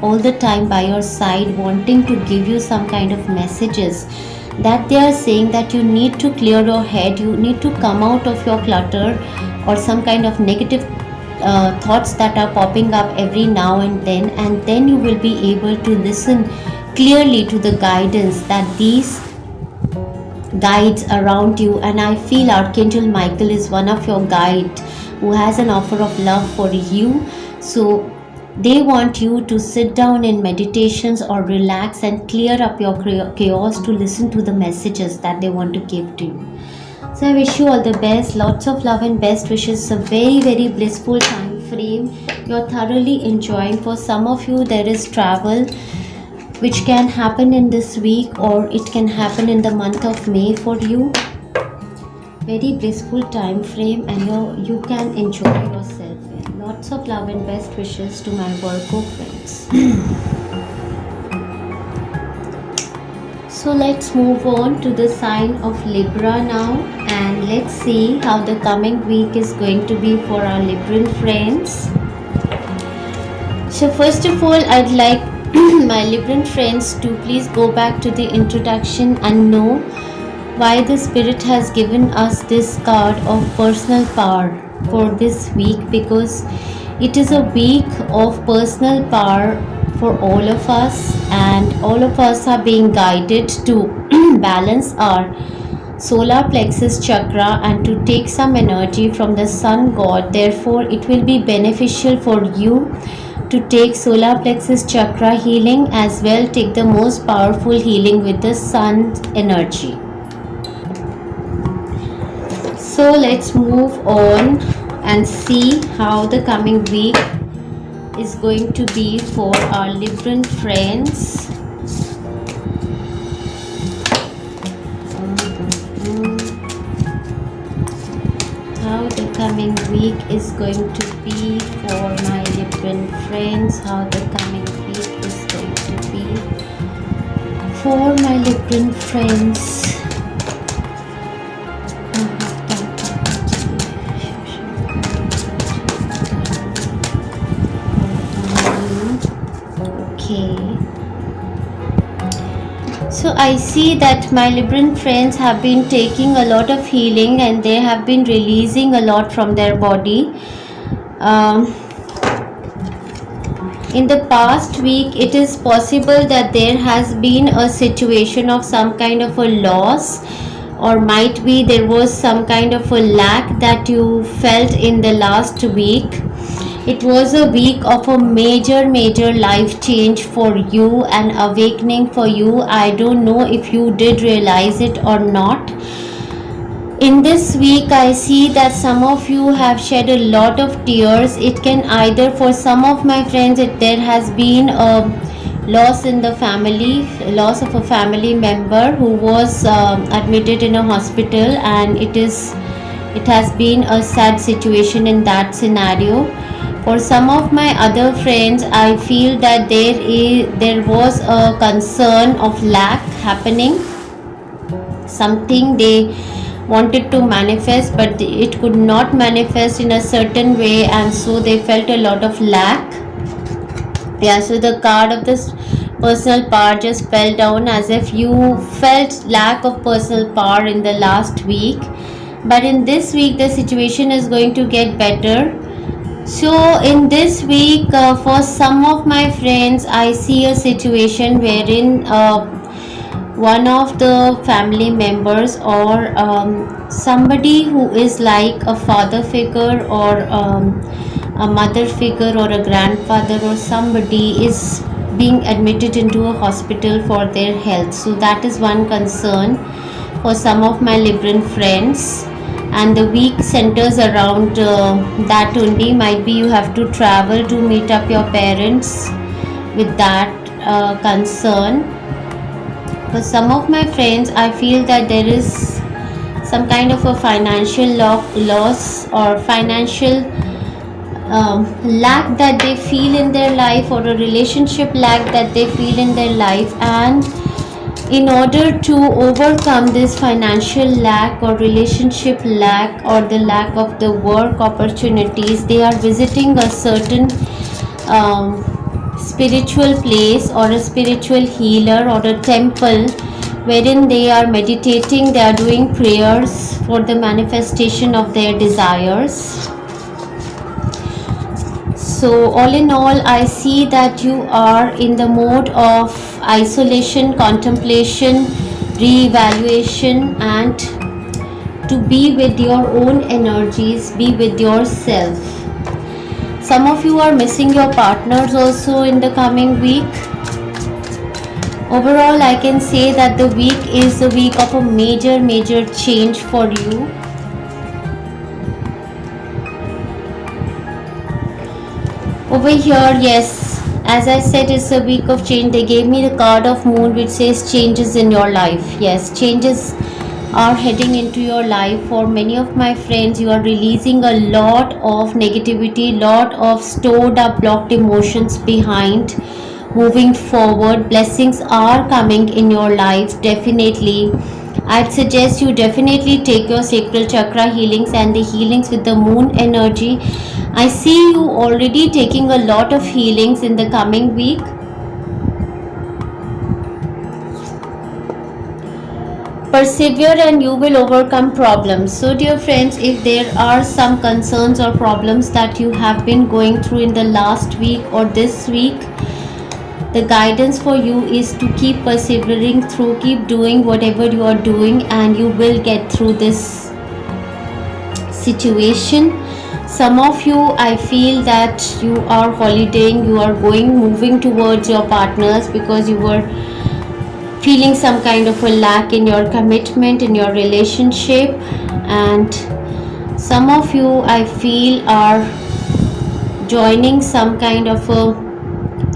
all the time by your side, wanting to give you some kind of messages that they are saying that you need to clear your head, you need to come out of your clutter or some kind of negative thoughts that are popping up every now and then you will be able to listen clearly to the guidance that these guides around you. And I feel Archangel Michael is one of your guide who has an offer of love for you. So they want you to sit down in meditations or relax and clear up your chaos to listen to the messages that they want to give to you. So I wish you all the best, lots of love and best wishes. A very, very blissful time frame. You're thoroughly enjoying. For some of you, there is travel which can happen in this week, or it can happen in the month of May for you. Very blissful time frame, and you can enjoy yourself. Lots of love and best wishes to my Virgo friends. So let's move on to the sign of Libra now, and let's see how the coming week is going to be for our Libran friends. So first of all, I'd like my Libran friends to please go back to the introduction and know why the spirit has given us this card of personal power for this week, because it is a week of personal power for all of us, and all of us are being guided to balance our solar plexus chakra and to take some energy from the sun god. Therefore, it will be beneficial for you to take solar plexus chakra healing as well. Take the most powerful healing with the sun's energy. So let's move on and see how the coming week is going to be for our Libran friends. How the coming week is going to be for my Libran friends. How the coming week is going to be for my Libran friends. So I see that my Libran friends have been taking a lot of healing and they have been releasing a lot from their body. In the past week, it is possible that there has been a situation of some kind of a loss, or might be there was some kind of a lack that you felt in the last week. It was a week of a major life change for you and awakening for you. I don't know if you did realize it or not. In this week, I see that some of you have shed a lot of tears. It can either, for some of my friends, there has been a loss in the family, loss of a family member who was admitted in a hospital, and it has been a sad situation in that scenario. For some of my other friends, I feel that there was a concern of lack happening. Something they wanted to manifest, but it could not manifest in a certain way, and so they felt a lot of lack. Yeah, so the card of this personal power just fell down, as if you felt lack of personal power in the last week. But in this week, the situation is going to get better. So in this week, for some of my friends, I see a situation wherein one of the family members or somebody who is like a father figure or a mother figure or a grandfather or somebody is being admitted into a hospital for their health. So that is one concern for some of my Libran friends, and the week centers around that only. Might be you have to travel to meet up your parents with that concern. For some of my friends, I feel that there is some kind of a financial loss or financial lack that they feel in their life, or a relationship lack that they feel in their life, and in order to overcome this financial lack or relationship lack or the lack of the work opportunities, they are visiting a certain um, spiritual place or a spiritual healer or a temple, wherein they are meditating, they are doing prayers for the manifestation of their desires. So all in all, I see that you are in the mode of isolation, contemplation, re-evaluation, and to be with your own energies, be with yourself. Some of you are missing your partners also in the coming week. Overall, I can say that the week is a week of a major change for you. Over here, yes, as I said, it's a week of change. They gave me the card of moon which says changes in your life. Yes, changes are heading into your life. For many of my friends, you are releasing a lot of negativity, lot of stored up blocked emotions behind. Moving forward, blessings are coming in your life, definitely. I'd suggest you definitely take your sacral chakra healings and the healings with the moon energy. I see you already taking a lot of healings in the coming week. Persevere and you will overcome problems. So dear friends, if there are some concerns or problems that you have been going through in the last week or this week, the guidance for you is to keep persevering through, keep doing whatever you are doing, and you will get through this situation. Some of you, I feel that you are holidaying, you are moving towards your partners because you were feeling some kind of a lack in your commitment, in your relationship, and some of you, I feel, are joining some kind of a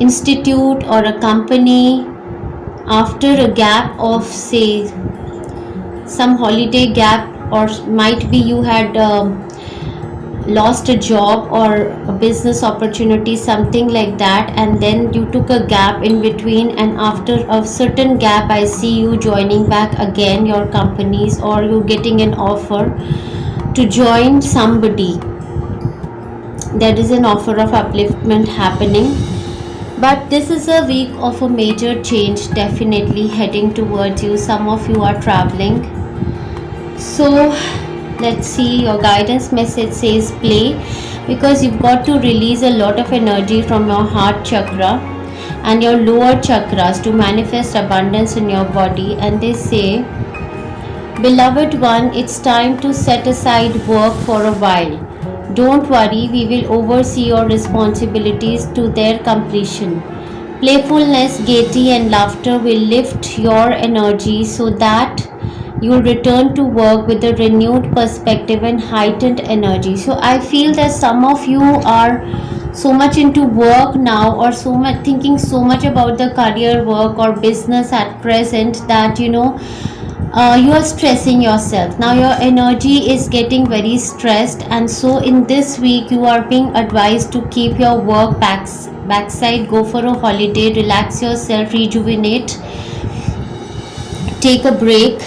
institute or a company after a gap of, say, some holiday gap, or might be you had lost a job or a business opportunity, something like that, and then you took a gap in between, and after a certain gap, I see you joining back again your companies, or you getting an offer to join somebody. There is an offer of upliftment happening. But this is a week of a major change, definitely heading towards you. Some of you are traveling. So let's see, your guidance message says play, because you've got to release a lot of energy from your heart chakra and your lower chakras to manifest abundance in your body. And they say, beloved one, it's time to set aside work for a while. Don't worry, we will oversee your responsibilities to their completion. Playfulness, gaiety, and laughter will lift your energy so that you'll return to work with a renewed perspective and heightened energy. So I feel that some of you are so much into work now, or so much thinking so much about the career, work, or business at present, that you are stressing yourself. Now your energy is getting very stressed, and so in this week you are being advised to keep your work backside, go for a holiday, relax yourself, rejuvenate, take a break,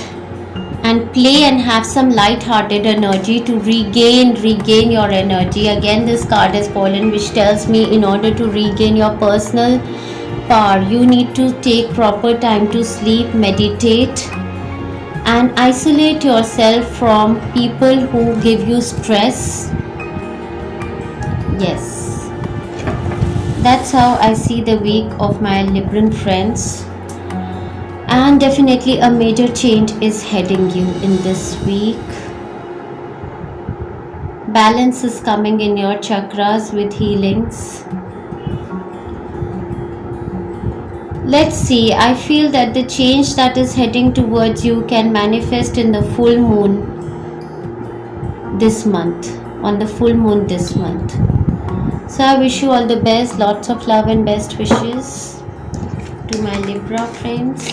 and play and have some light-hearted energy to regain your energy. Again, this card is fallen, which tells me in order to regain your personal power, you need to take proper time to sleep, meditate, and isolate yourself from people who give you stress. Yes, that's how I see the week of my Libran friends. And definitely a major change is heading you in this week. Balance is coming in your chakras with healings. Let's see, I feel that the change that is heading towards you can manifest in the full moon this month, on the full moon this month. So I wish you all the best, lots of love and best wishes to my Libra friends.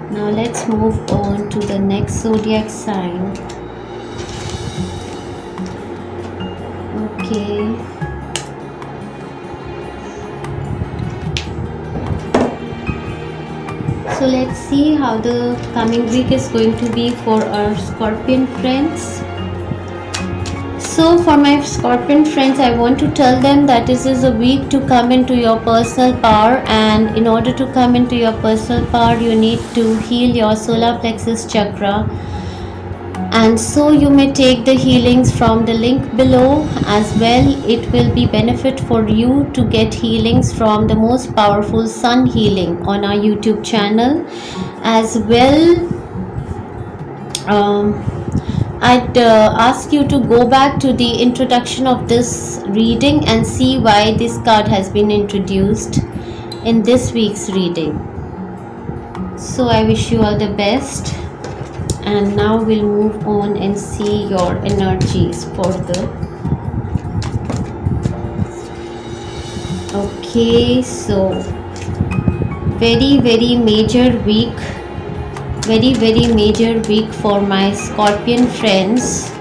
Now let's move on to the next zodiac sign. Okay. So let's see how the coming week is going to be for our Scorpion friends. So for my Scorpion friends, I want to tell them that this is a week to come into your personal power, and in order to come into your personal power, you need to heal your solar plexus chakra. And so you may take the healings from the link below as well. It will be benefit for you to get healings from the most powerful sun healing on our YouTube channel as well. I'd ask you to go back to the introduction of this reading and see why this card has been introduced in this week's reading. So I wish you all the best. And now we'll move on and see your energies for the... Okay, so very major week. Very major week for my Scorpion friends.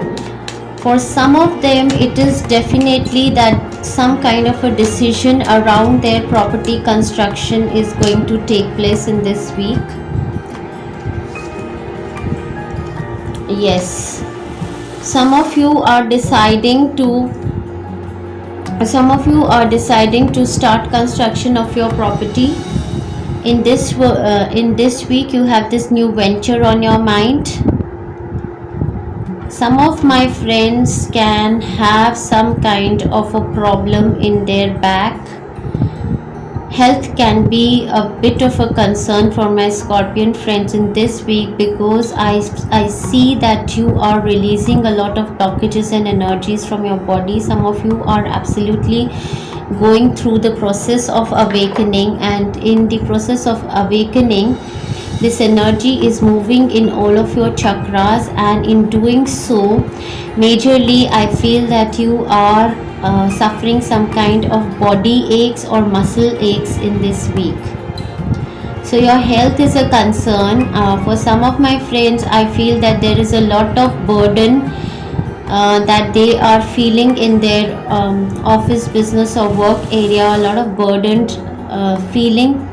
For some of them, it is definitely that some kind of a decision around their property construction is going to take place in this week. Yes, some of you are deciding to start construction of your property. In this week, you have this new venture on your mind. Some of my friends can have some kind of a problem in their back. Health can be a bit of a concern for my Scorpion friends in this week, because I see that you are releasing a lot of blockages and energies from your body. Some of you are absolutely going through the process of awakening, and in the process of awakening, this energy is moving in all of your chakras, and in doing so, majorly I feel that you are suffering some kind of body aches or muscle aches in this week. So your health is a concern. For some of my friends, I feel that there is a lot of burden that they are feeling in their office, business or work area. A lot of burdened feeling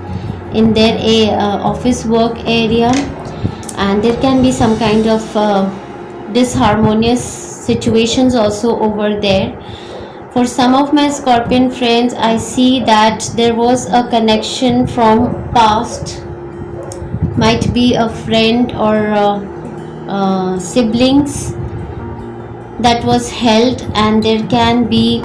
in their office work area, and there can be some kind of disharmonious situations also over there. For some of my Scorpion friends, I see that there was a connection from past, might be a friend or siblings that was held, and there can be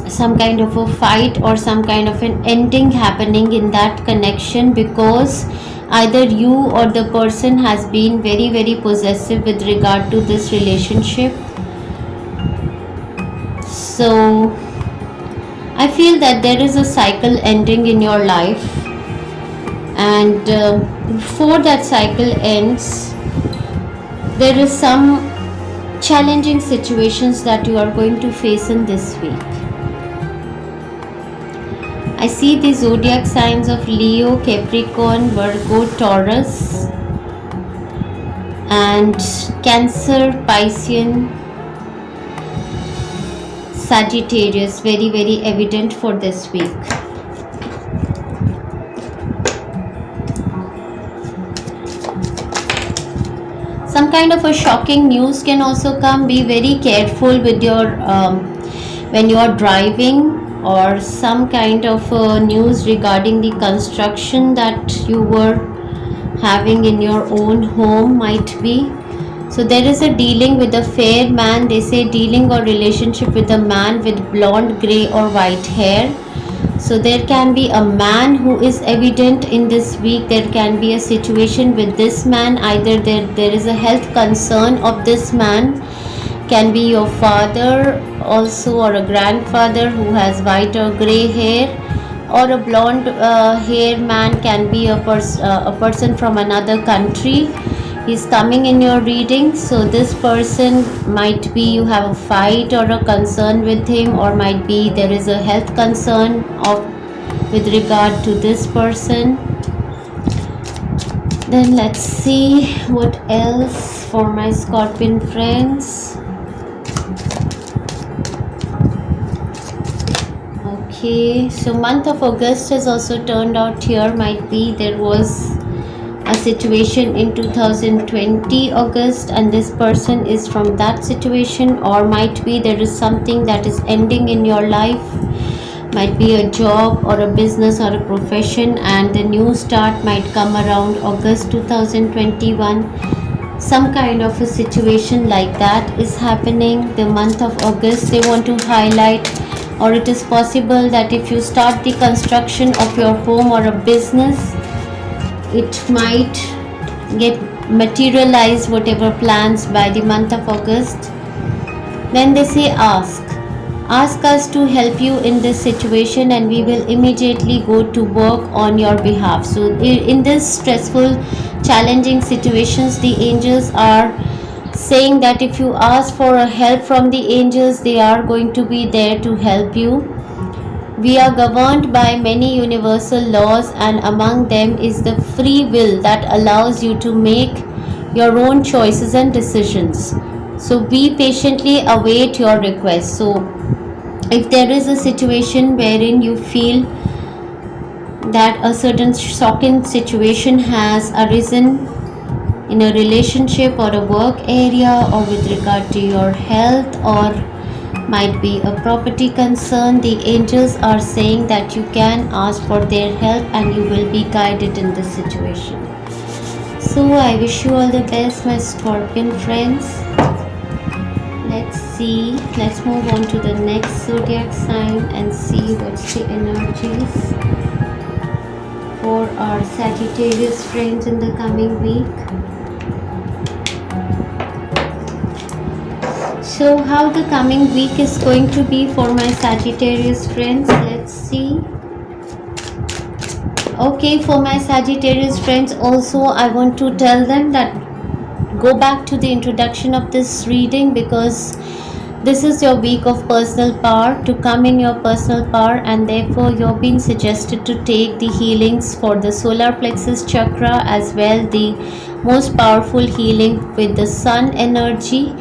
some kind of a fight or some kind of an ending happening in that connection, because either you or the person has been very possessive with regard to this relationship. So I feel that there is a cycle ending in your life, and before that cycle ends, there is some challenging situations that you are going to face in this week. I see the zodiac signs of Leo, Capricorn, Virgo, Taurus and Cancer, Piscean, Sagittarius very evident for this week. Some kind of a shocking news can also come. Be very careful with your when you are driving, or some kind of news regarding the construction that you were having in your own home might be. So there is a dealing with a fair man. They say dealing or relationship with a man with blonde, grey or white hair. So there can be a man who is evident in this week. There can be a situation with this man. Either there is a health concern of this man. Can be your father also, or a grandfather who has white or grey hair, or a blonde hair man can be a person from another country. He's coming in your reading. So this person might be you have a fight or a concern with him, or might be there is a health concern of with regard to this person. Then let's see what else for my Scorpion friends. Okay, so month of August has also turned out here. Might be there was a situation in 2020 August and this person is from that situation, or might be there is something that is ending in your life. Might be a job or a business or a profession, and the new start might come around August 2021. Some kind of a situation like that is happening the month of August. They want to highlight, or it is possible that if you start the construction of your home or a business, it might get materialized, whatever plans, by the month of August. Then they say ask us to help you in this situation and we will immediately go to work on your behalf. So in this stressful, challenging situations, the angels are saying that if you ask for a help from the angels, they are going to be there to help you. We are governed by many universal laws, and among them is the free will that allows you to make your own choices and decisions. So we patiently await your request. So if there is a situation wherein you feel that a certain shocking situation has arisen in a relationship or a work area, or with regard to your health, or might be a property concern, the angels are saying that you can ask for their help and you will be guided in this situation. So I wish you all the best, my Scorpion friends. Let's move on to the next zodiac sign and see what's the energies for our Sagittarius friends in the coming week. So how the coming week is going to be for my Sagittarius friends, let's see. Okay, for my Sagittarius friends also, I want to tell them that go back to the introduction of this reading, because this is your week of personal power, to come in your personal power, and therefore you're being suggested to take the healings for the solar plexus chakra, as well the most powerful healing with the sun energy.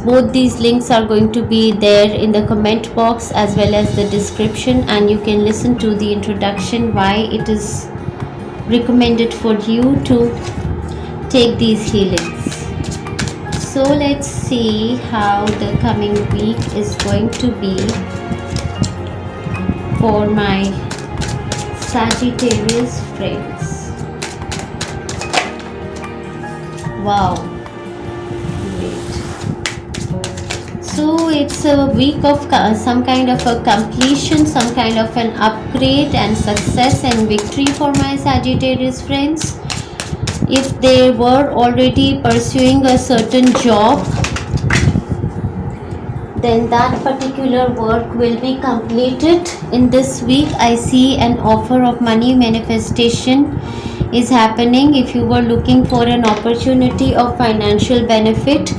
Both these links are going to be there in the comment box as well as the description, and you can listen to the introduction why it is recommended for you to take these healings. So let's see how the coming week is going to be for my Sagittarius friends. Wow, great. So it's a week of some kind of a completion, some kind of an upgrade and success and victory for my Sagittarius friends. If they were already pursuing a certain job, then that particular work will be completed in this week. I see an offer of money manifestation is happening. If you were looking for an opportunity of financial benefit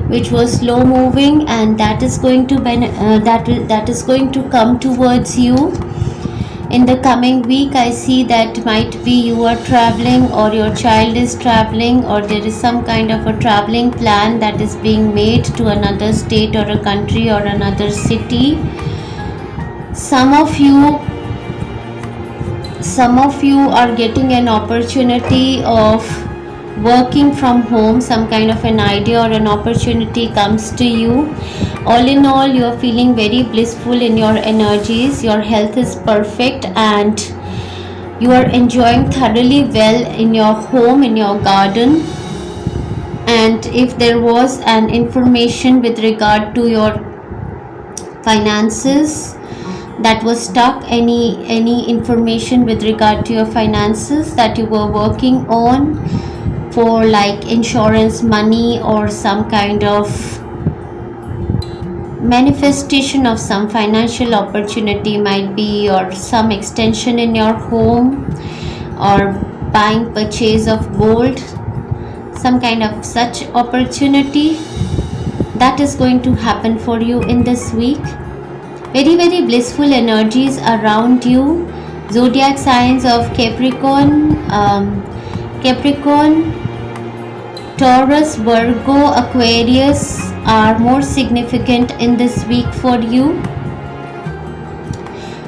which was slow moving, and that is going to that is going to come towards you in the coming week. I see that might be you are traveling, or your child is traveling, or there is some kind of a traveling plan that is being made to another state or a country or another city. Some of you are getting an opportunity of working from home. Some kind of an idea or an opportunity comes to you. All in all, you are feeling very blissful in your energies. Your health is perfect and you are enjoying thoroughly well in your home, in your garden. And if there was an information with regard to your finances that was stuck, any information with regard to your finances that you were working on for, like insurance money or some kind of manifestation of some financial opportunity, might be, or some extension in your home, or buying purchase of gold, some kind of such opportunity that is going to happen for you in this week. Very, very blissful energies around you. Zodiac signs of Capricorn, Taurus, Virgo, Aquarius are more significant in this week for you.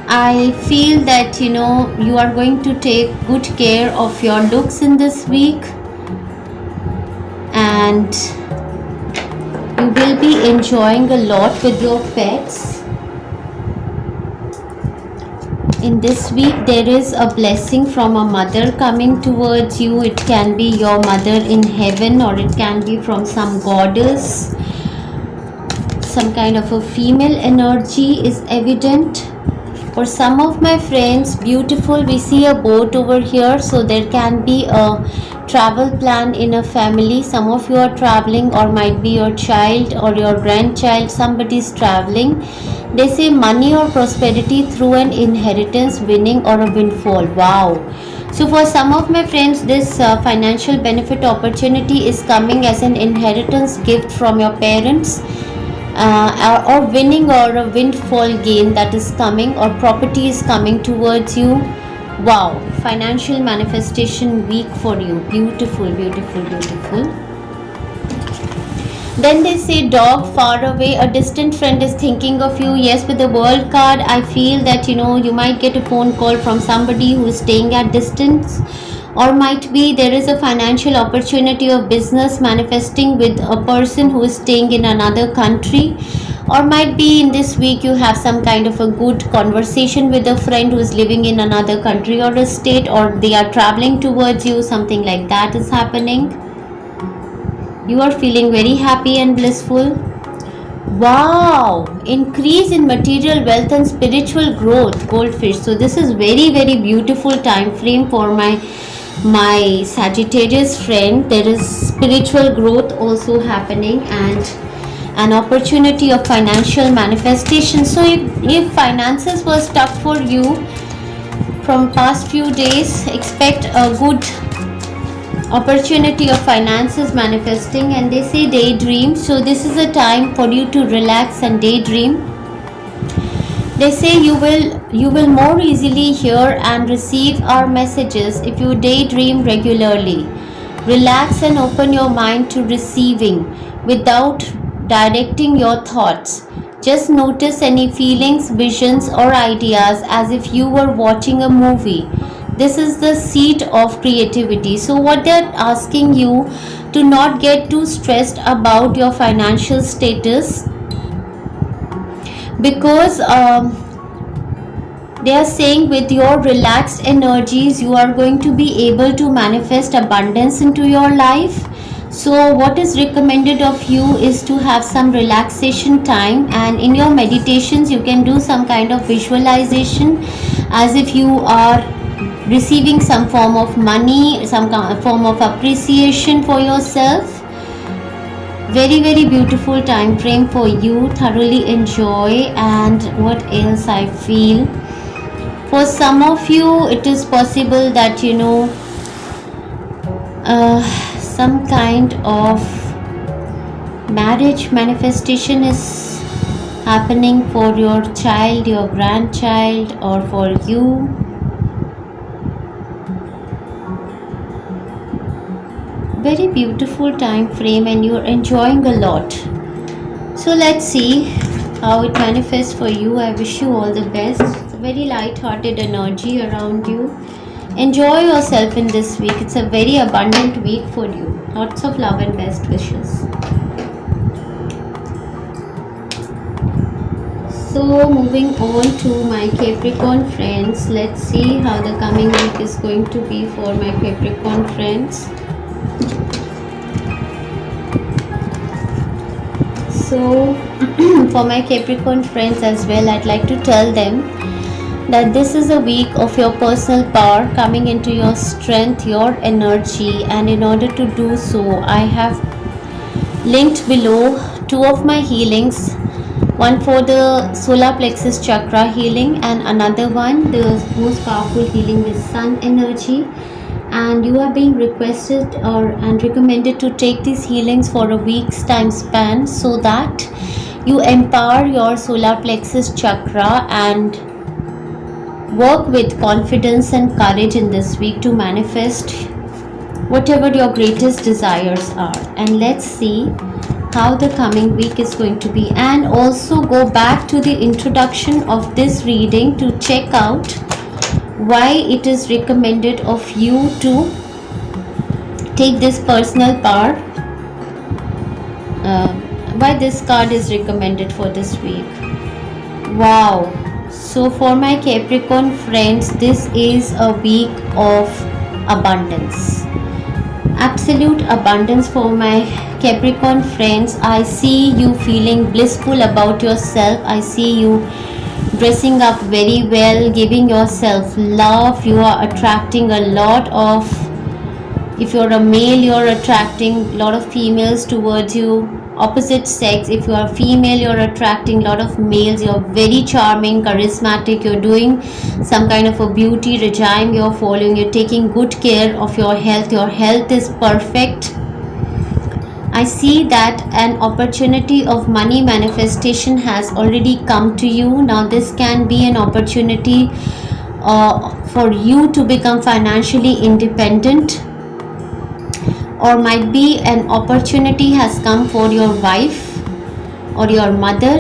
I feel that you are going to take good care of your looks in this week, and you will be enjoying a lot with your pets. In this week, there is a blessing from a mother coming towards you. It can be your mother in heaven, or it can be from some goddess. Some kind of a female energy is evident. For some of my friends, beautiful, we see a boat over here, so there can be a travel plan in a family. Some of you are traveling, or might be your child or your grandchild, somebody is traveling. They say money or prosperity through an inheritance, winning or a windfall. Wow. So for some of my friends, this financial benefit opportunity is coming as an inheritance gift from your parents, or winning or a windfall gain that is coming, or property is coming towards you. Wow, financial manifestation week for you. Beautiful, beautiful, beautiful. Then they say dog far away, a distant friend is thinking of you. Yes, with the world card, I feel that you might get a phone call from somebody who is staying at distance, or might be there is a financial opportunity of business manifesting with a person who is staying in another country, or might be in this week you have some kind of a good conversation with a friend who is living in another country or a state, or they are traveling towards you. Something like that is happening. You are feeling very happy and blissful. Wow, increase in material wealth and spiritual growth, goldfish. So this is very, very beautiful time frame for my Sagittarius friend. There is spiritual growth also happening, and an opportunity of financial manifestation. So if finances were stuck for you from past few days, expect a good opportunity of finances manifesting. And they say daydream, so this is a time for you to relax and daydream. They say you will more easily hear and receive our messages if you daydream regularly. Relax and open your mind to receiving without directing your thoughts. Just notice any feelings, visions or ideas as if you were watching a movie. This is the seat of creativity. So what they're asking you, to not get too stressed about your financial status, because they are saying with your relaxed energies you are going to be able to manifest abundance into your life. So what is recommended of you is to have some relaxation time, and in your meditations you can do some kind of visualization as if you are receiving some form of money, some form of appreciation for yourself. Very, very beautiful time frame for you. Thoroughly enjoy. And what else I feel, for some of you it is possible that some kind of marriage manifestation is happening for your child, your grandchild, or for you. Very beautiful time frame, and you're enjoying a lot. So let's see how it manifests for you. I wish you all the best. It's a very light-hearted energy around you. Enjoy yourself in this week. It's a very abundant week for you. Lots of love and best wishes. So moving on to my Capricorn friends, let's see how the coming week is going to be for my Capricorn friends. So for my Capricorn friends as well, I'd like to tell them that this is a week of your personal power coming into your strength, your energy, and in order to do so, I have linked below two of my healings, one for the solar plexus chakra healing and another one, the most powerful healing with sun energy. And you are being requested and recommended to take these healings for a week's time span so that you empower your solar plexus chakra and work with confidence and courage in this week to manifest whatever your greatest desires are. And let's see how the coming week is going to be, and also go back to the introduction of this reading to check out why it is recommended of you to take this personal power, why this card is recommended for this week. Wow. So for my Capricorn friends, this is a week of abundance, absolute abundance for my Capricorn friends. I see you feeling blissful about yourself. I see you dressing up very well, giving yourself love. You are attracting a lot of, if you're a male, you're attracting a lot of females towards you. Opposite sex, if you are female, you're attracting a lot of males. You're very charming, charismatic. You're doing some kind of a beauty regime you're following. You're taking good care of your health. Your health is perfect. I see that an opportunity of money manifestation has already come to you. Now this can be an opportunity for you to become financially independent, or might be an opportunity has come for your wife or your mother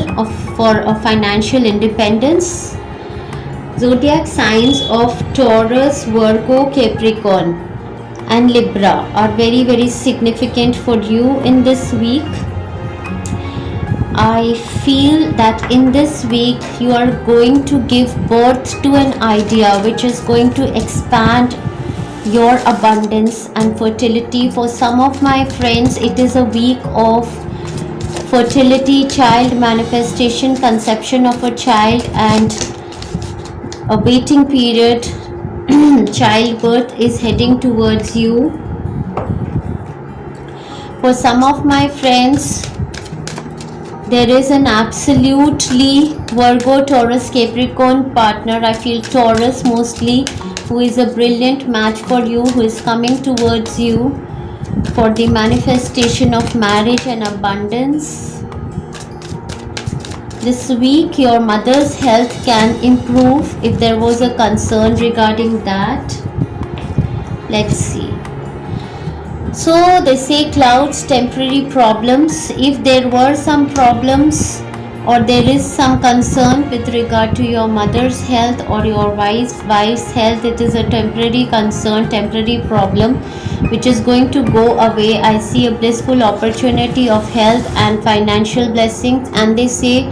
for a financial independence. Zodiac signs of Taurus, Virgo, Capricorn and Libra are very, very significant for you in this week. I feel that in this week you are going to give birth to an idea which is going to expand your abundance and fertility. For some of my friends, it is a week of fertility, child manifestation, conception of a child, and a waiting period. Childbirth is heading towards you. For some of my friends, there is an absolutely Virgo, Taurus, Capricorn partner. I feel Taurus mostly, who is a brilliant match for you, who is coming towards you for the manifestation of marriage and abundance. This week your mother's health can improve if there was a concern regarding that. Let's see. So they say clouds, temporary problems. If there were some problems or there is some concern with regard to your mother's health or your wife's health, it is a temporary concern, temporary problem which is going to go away. I see a blissful opportunity of health and financial blessings, and they say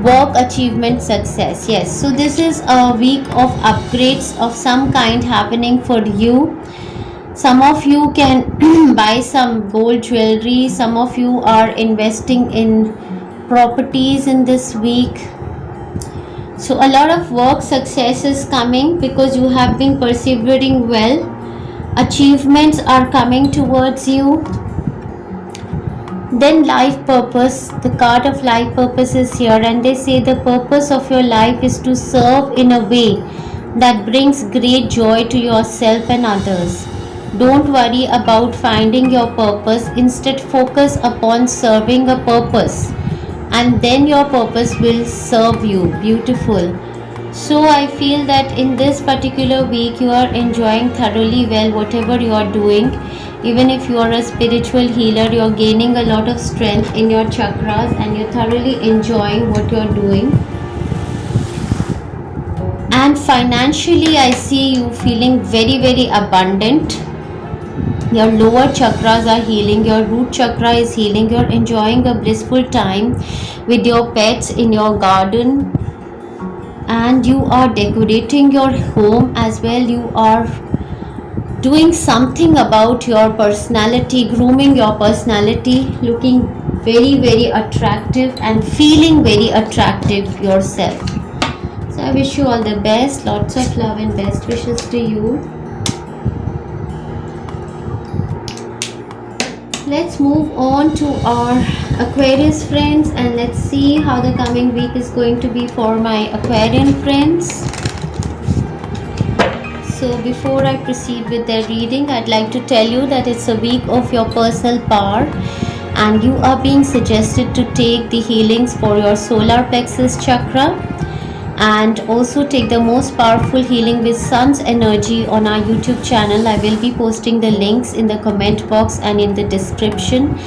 work achievement, success. Yes, so this is a week of upgrades of some kind happening for you. Some of you can buy some gold jewelry. Some of you are investing in properties in this week. So a lot of work success is coming because you have been persevering well. Achievements are coming towards you. Then life purpose, the card of life purpose is here, and they say the purpose of your life is to serve in a way that brings great joy to yourself and others. Don't worry about finding your purpose. Instead, focus upon serving a purpose, and then your purpose will serve you. Beautiful. So I feel that in this particular week you are enjoying thoroughly well whatever you are doing. Even if you are a spiritual healer, you are gaining a lot of strength in your chakras and you're thoroughly enjoying what you're doing. And financially, I see you feeling very, very abundant. Your lower chakras are healing, your root chakra is healing, you're enjoying a blissful time with your pets in your garden, and you are decorating your home as well. You are doing something about your personality, grooming your personality, looking very attractive and feeling very attractive yourself. So I wish you all the best, lots of love and best wishes to you. Let's move on to our Aquarius friends, and let's see how the coming week is going to be for my Aquarian friends. So before I proceed with their reading, I'd like to tell you that it's a week of your personal power, and you are being suggested to take the healings for your solar plexus chakra, and also take the most powerful healing with sun's energy on our YouTube channel. I will be posting the links in the comment box and in the description,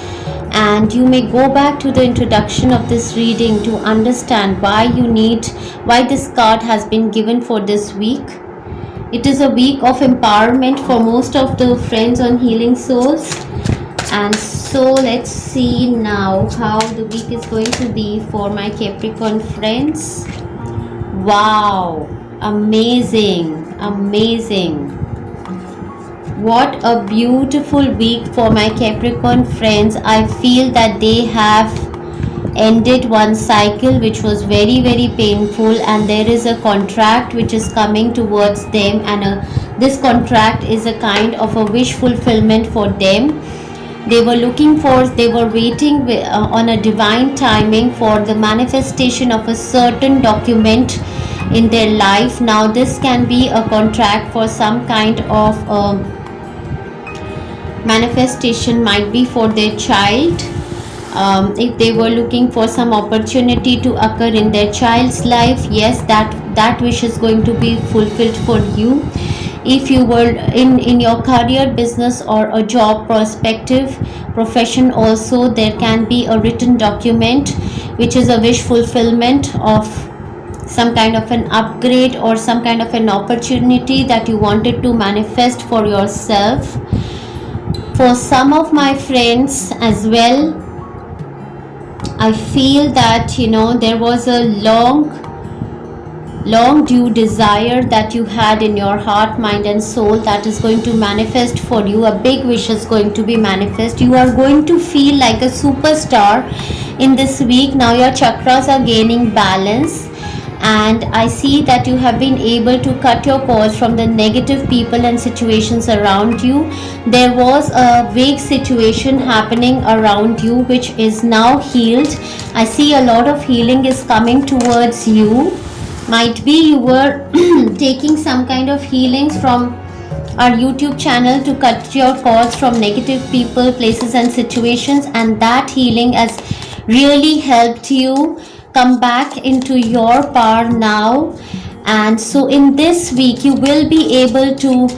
and you may go back to the introduction of this reading to understand why this card has been given for this week. It is a week of empowerment for most of the friends on Healing Souls. And so let's see now how the week is going to be for my Capricorn friends. Wow, amazing. What a beautiful week for my Capricorn friends. I feel that they have ended one cycle which was very painful, and there is a contract which is coming towards them, and this contract is a kind of a wish fulfillment for them. They were waiting on a divine timing for the manifestation of a certain document in their life. Now this can be a contract for some kind of manifestation, might be for their child. If they were looking for some opportunity to occur in their child's life, yes, that wish is going to be fulfilled for you. If you were in your career, business, or a job perspective, profession also, there can be a written document which is a wish fulfillment of some kind of an upgrade or some kind of an opportunity that you wanted to manifest for yourself. For some of my friends as well, I feel that there was a long due desire that you had in your heart, mind and soul that is going to manifest for you. A big wish is going to be manifest. You are going to feel like a superstar in this week. Now your chakras are gaining balance, and I see that you have been able to cut your cords from the negative people and situations around you. There was a vague situation happening around you which is now healed. I see a lot of healing is coming towards you. Might be you were taking some kind of healings from our YouTube channel to cut your cords from negative people, places and situations, and that healing has really helped you come back into your power now. And so in this week you will be able to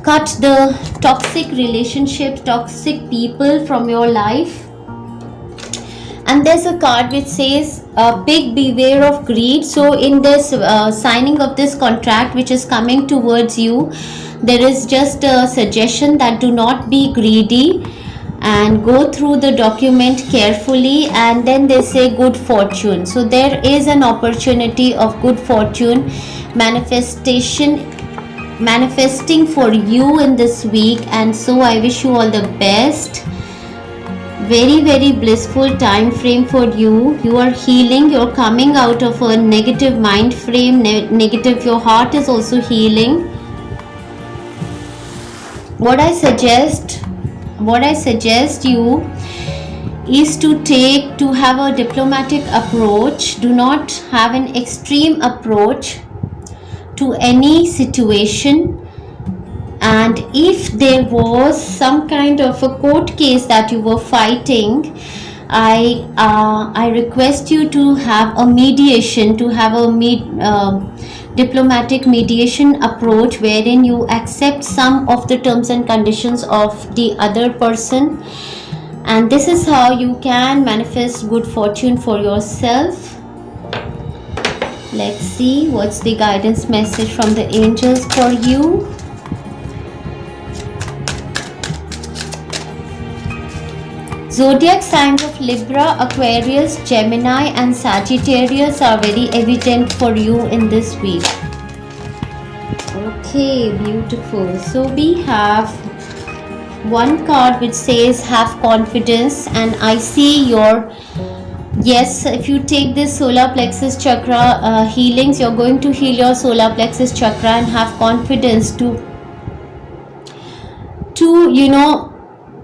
cut the toxic relationships, toxic people from your life. And there's a card which says big beware of greed. So in this signing of this contract which is coming towards you, there is just a suggestion that do not be greedy and go through the document carefully, and then they say good fortune. So there is an opportunity of good fortune manifesting for you in this week, and so I wish you all the best. Very blissful time frame for you. You are healing, you're coming out of a negative mind frame, negative, your heart is also healing. What I suggest you is to have a diplomatic approach. Do not have an extreme approach to any situation. And if there was some kind of a court case that you were fighting, I request you to have a mediation, to have a diplomatic mediation approach wherein you accept some of the terms and conditions of the other person, and this is how you can manifest good fortune for yourself. Let's see what's the guidance message from the angels for you. Zodiac signs of Libra, Aquarius, Gemini and Sagittarius are very evident for you in this week. Okay, beautiful. So we have one card which says have confidence, and I see your, yes, if you take this solar plexus chakra healings, you're going to heal your solar plexus chakra and have confidence to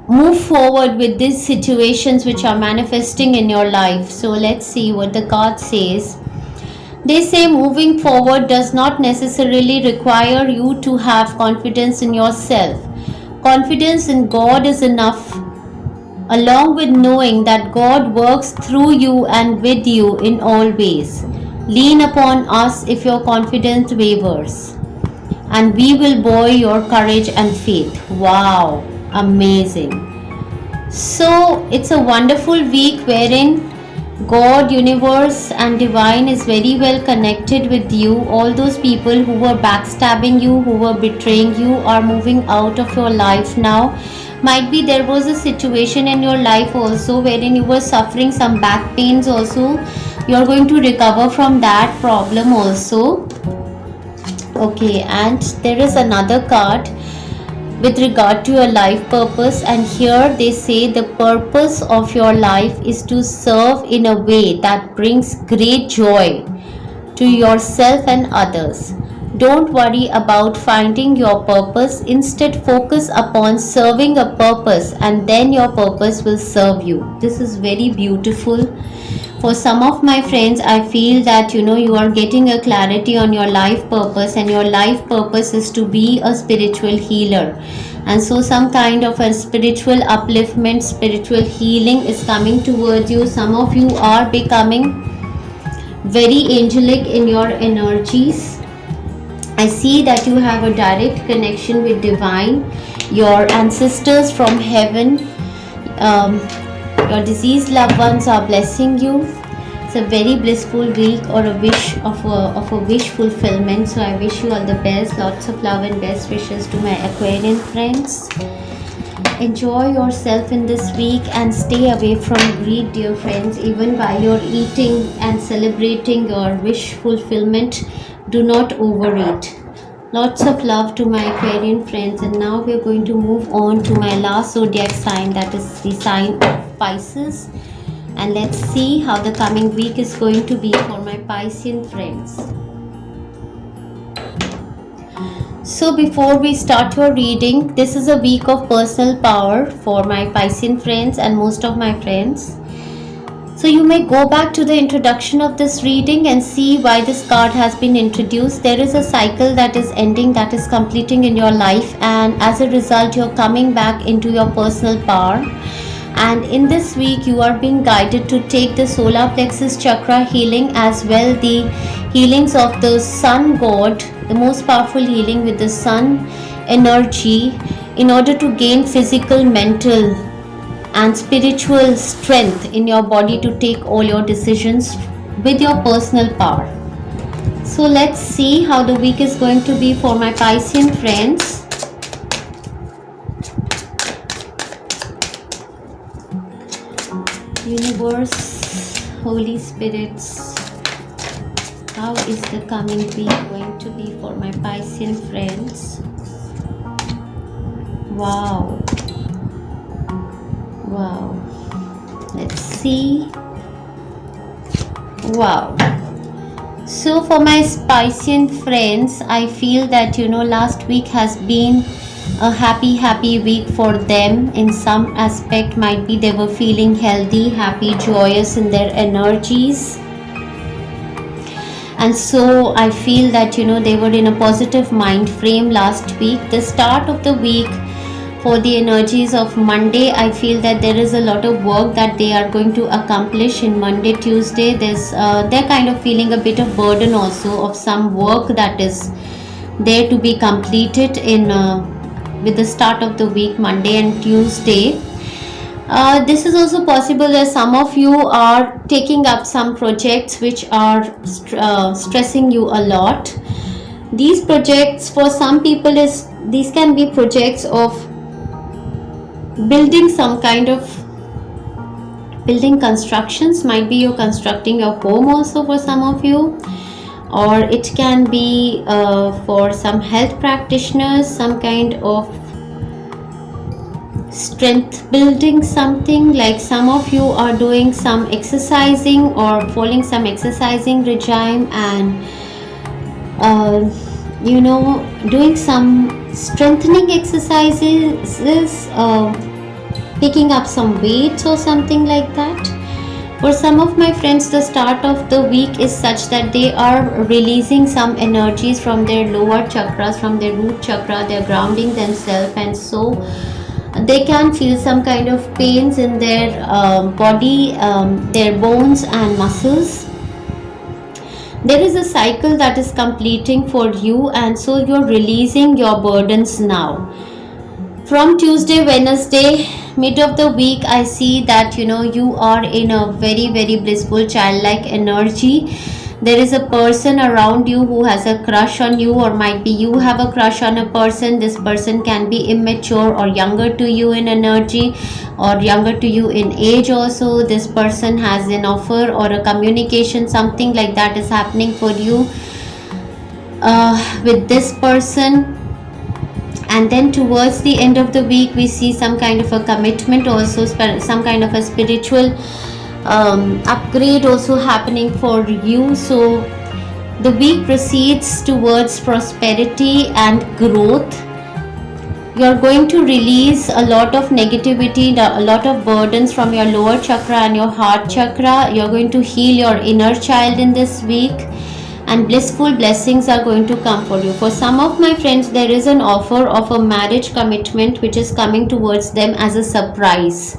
move forward with these situations which are manifesting in your life. So let's see what the card says. They say moving forward does not necessarily require you to have confidence in yourself. Confidence in God is enough, along with knowing that God works through you and with you in all ways. Lean upon us if your confidence wavers, and we will buoy your courage and faith. Wow, amazing. So it's a wonderful week wherein God, universe and divine is very well connected with you. All those people who were backstabbing you, who were betraying you, are moving out of your life now. Might be there was a situation in your life also wherein you were suffering some back pains also. You are going to recover from that problem also. Okay, and there is another card with regard to your life purpose, and here they say the purpose of your life is to serve in a way that brings great joy to yourself and others. Don't worry about finding your purpose, instead focus upon serving a purpose, and then your purpose will serve you. This is very beautiful. For some of my friends, I feel that you are getting a clarity on your life purpose, and your life purpose is to be a spiritual healer. And so some kind of a spiritual upliftment, spiritual healing is coming towards you. Some of you are becoming very angelic in your energies. I see that you have a direct connection with divine, your ancestors from heaven. Your deceased loved ones are blessing you. It's a very blissful week, or a wish of a wish fulfillment. So I wish you all the best. Lots of love and best wishes to my Aquarian friends. Enjoy yourself in this week and stay away from greed, dear friends. Even while you're eating and celebrating your wish fulfillment, do not overeat. Lots of love to my Aquarian friends. And now we're going to move on to my last zodiac sign, that is the sign of Pisces. And let's see how the coming week is going to be for my Piscean friends. So before we start your reading, this is a week of personal power for my Piscean friends and most of my friends. So you may go back to the introduction of this reading and see why this card has been introduced. There is a cycle that is ending, that is completing in your life, and as a result you're coming back into your personal power. And in this week you are being guided to take the solar plexus chakra healing, as well the healings of the sun god, the most powerful healing with the sun energy, in order to gain physical, mental and spiritual strength in your body to take all your decisions with your personal power. So let's see how the week is going to be for my Piscean friends. Universe, Holy Spirits, how is the coming week going to be for my Piscean friends? Wow. Wow. Let's see. Wow. So for my Piscean friends, I feel that last week has been a happy week for them. In some aspect, might be they were feeling healthy, happy, joyous in their energies, and so I feel that they were in a positive mind frame last week. The start of the week, for the energies of Monday, I feel that there is a lot of work that they are going to accomplish in Monday, Tuesday. They're kind of feeling a bit of burden also of some work that is there to be completed in with the start of the week, Monday and Tuesday. This is also possible that some of you are taking up some projects which are stressing you a lot. These projects for some people these can be projects of building some kind of building constructions. Might be you're constructing your home also for some of you, or it can be for some health practitioners, some kind of strength building something, like some of you are doing some exercising or following some exercising regime, and doing some strengthening exercises, picking up some weights or something like that. For some of my friends, the start of the week is such that they are releasing some energies from their lower chakras, from their root chakra. They're grounding themselves, and so they can feel some kind of pains in their body, their bones and muscles. There is a cycle that is completing for you, and so you're releasing your burdens now. From Tuesday, Wednesday, mid of the week, I see that you are in a very, very blissful childlike energy. There is a person around you who has a crush on you, or might be you have a crush on a person. This person can be immature or younger to you in energy, or younger to you in age also. This person has an offer or a communication, something like that is happening for you with this person. And then towards the end of the week, we see some kind of a commitment also, some kind of a spiritual upgrade also happening for you. So the week proceeds towards prosperity and growth. You're going to release a lot of negativity, a lot of burdens from your lower chakra and your heart chakra. You're going to heal your inner child in this week, and blissful blessings are going to come for you. For some of my friends, there is an offer of a marriage commitment which is coming towards them as a surprise.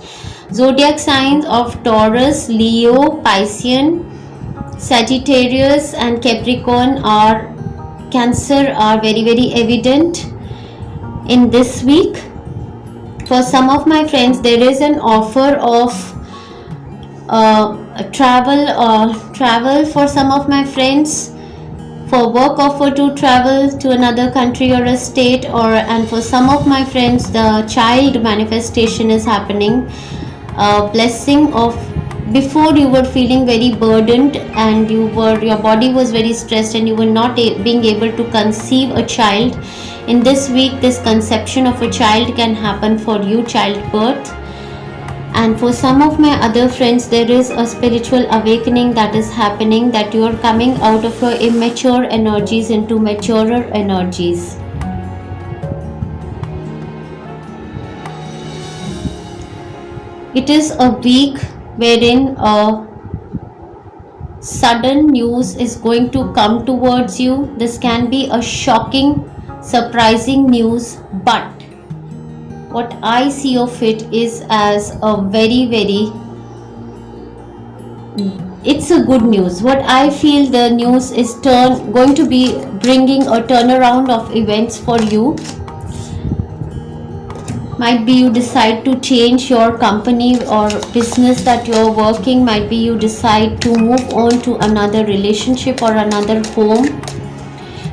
Zodiac signs of Taurus, Leo, Piscean, Sagittarius and Capricorn or Cancer are very, very evident in this week. For some of my friends, there is an offer of travel for some of my friends, for work offer to travel to another country or a state, and for some of my friends the child manifestation is happening. Blessing of, before you were feeling very burdened and your body was very stressed and you were not being able to conceive a child. In this week, this conception of a child can happen for you, childbirth. And for some of my other friends, there is a spiritual awakening that is happening, that you are coming out of your immature energies into maturer energies. It is a week wherein a sudden news is going to come towards you. This can be a shocking, surprising news, but what I see of it is as a very, very, it's a good news. What I feel, the news is going to be bringing a turnaround of events for you. Might be you decide to change your company or business that you're working. Might be you decide to move on to another relationship or another home.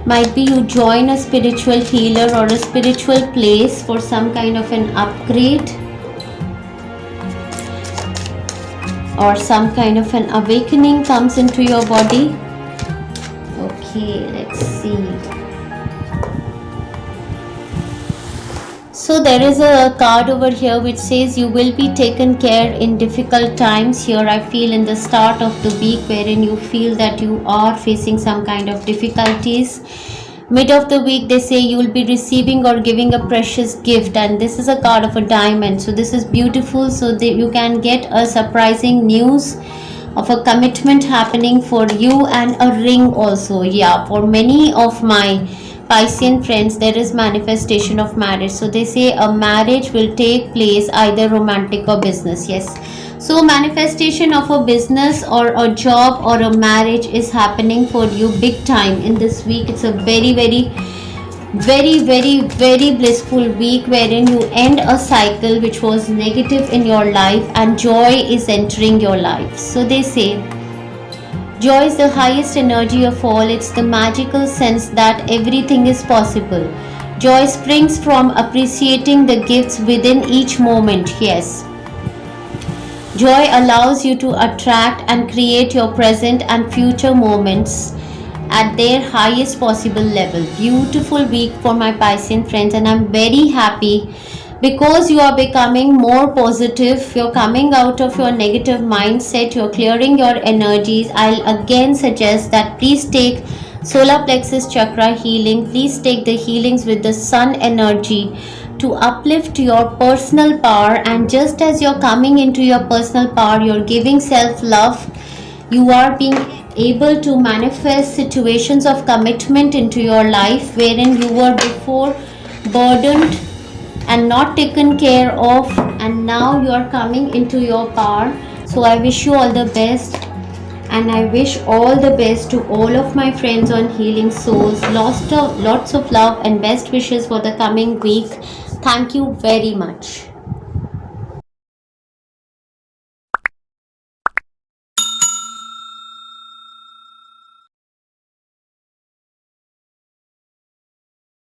Might be you join a spiritual healer or a spiritual place for some kind of an upgrade, or some kind of an awakening comes into your body. Okay, let's see. So there is a card over here which says you will be taken care in difficult times. Here I feel in the start of the week wherein you feel that you are facing some kind of difficulties. Mid of the week they say you will be receiving or giving a precious gift, and this is a card of a diamond. So this is beautiful, so that you can get a surprising news of a commitment happening for you, and a ring also. Yeah, for many of my Piscean friends, there is manifestation of marriage. So they say a marriage will take place, either romantic or business. Yes. So manifestation of a business or a job or a marriage is happening for you big time in this week. It's a very, very, very, very, very blissful week wherein you end a cycle which was negative in your life, and joy is entering your life. So they say joy is the highest energy of all. It's the magical sense that everything is possible. Joy springs from appreciating the gifts within each moment. Yes. Joy allows you to attract and create your present and future moments at their highest possible level. Beautiful week for my Piscean friends, and I'm very happy because you are becoming more positive, you're coming out of your negative mindset, you're clearing your energies. I'll again suggest that please take solar plexus chakra healing, please take the healings with the sun energy to uplift your personal power. And just as you're coming into your personal power, you're giving self love, you are being able to manifest situations of commitment into your life wherein you were before burdened and not taken care of, and now you are coming into your power. So I wish you all the best, and I wish all the best to all of my friends on Healing Souls. Lots of love and best wishes for the coming week. Thank you very much.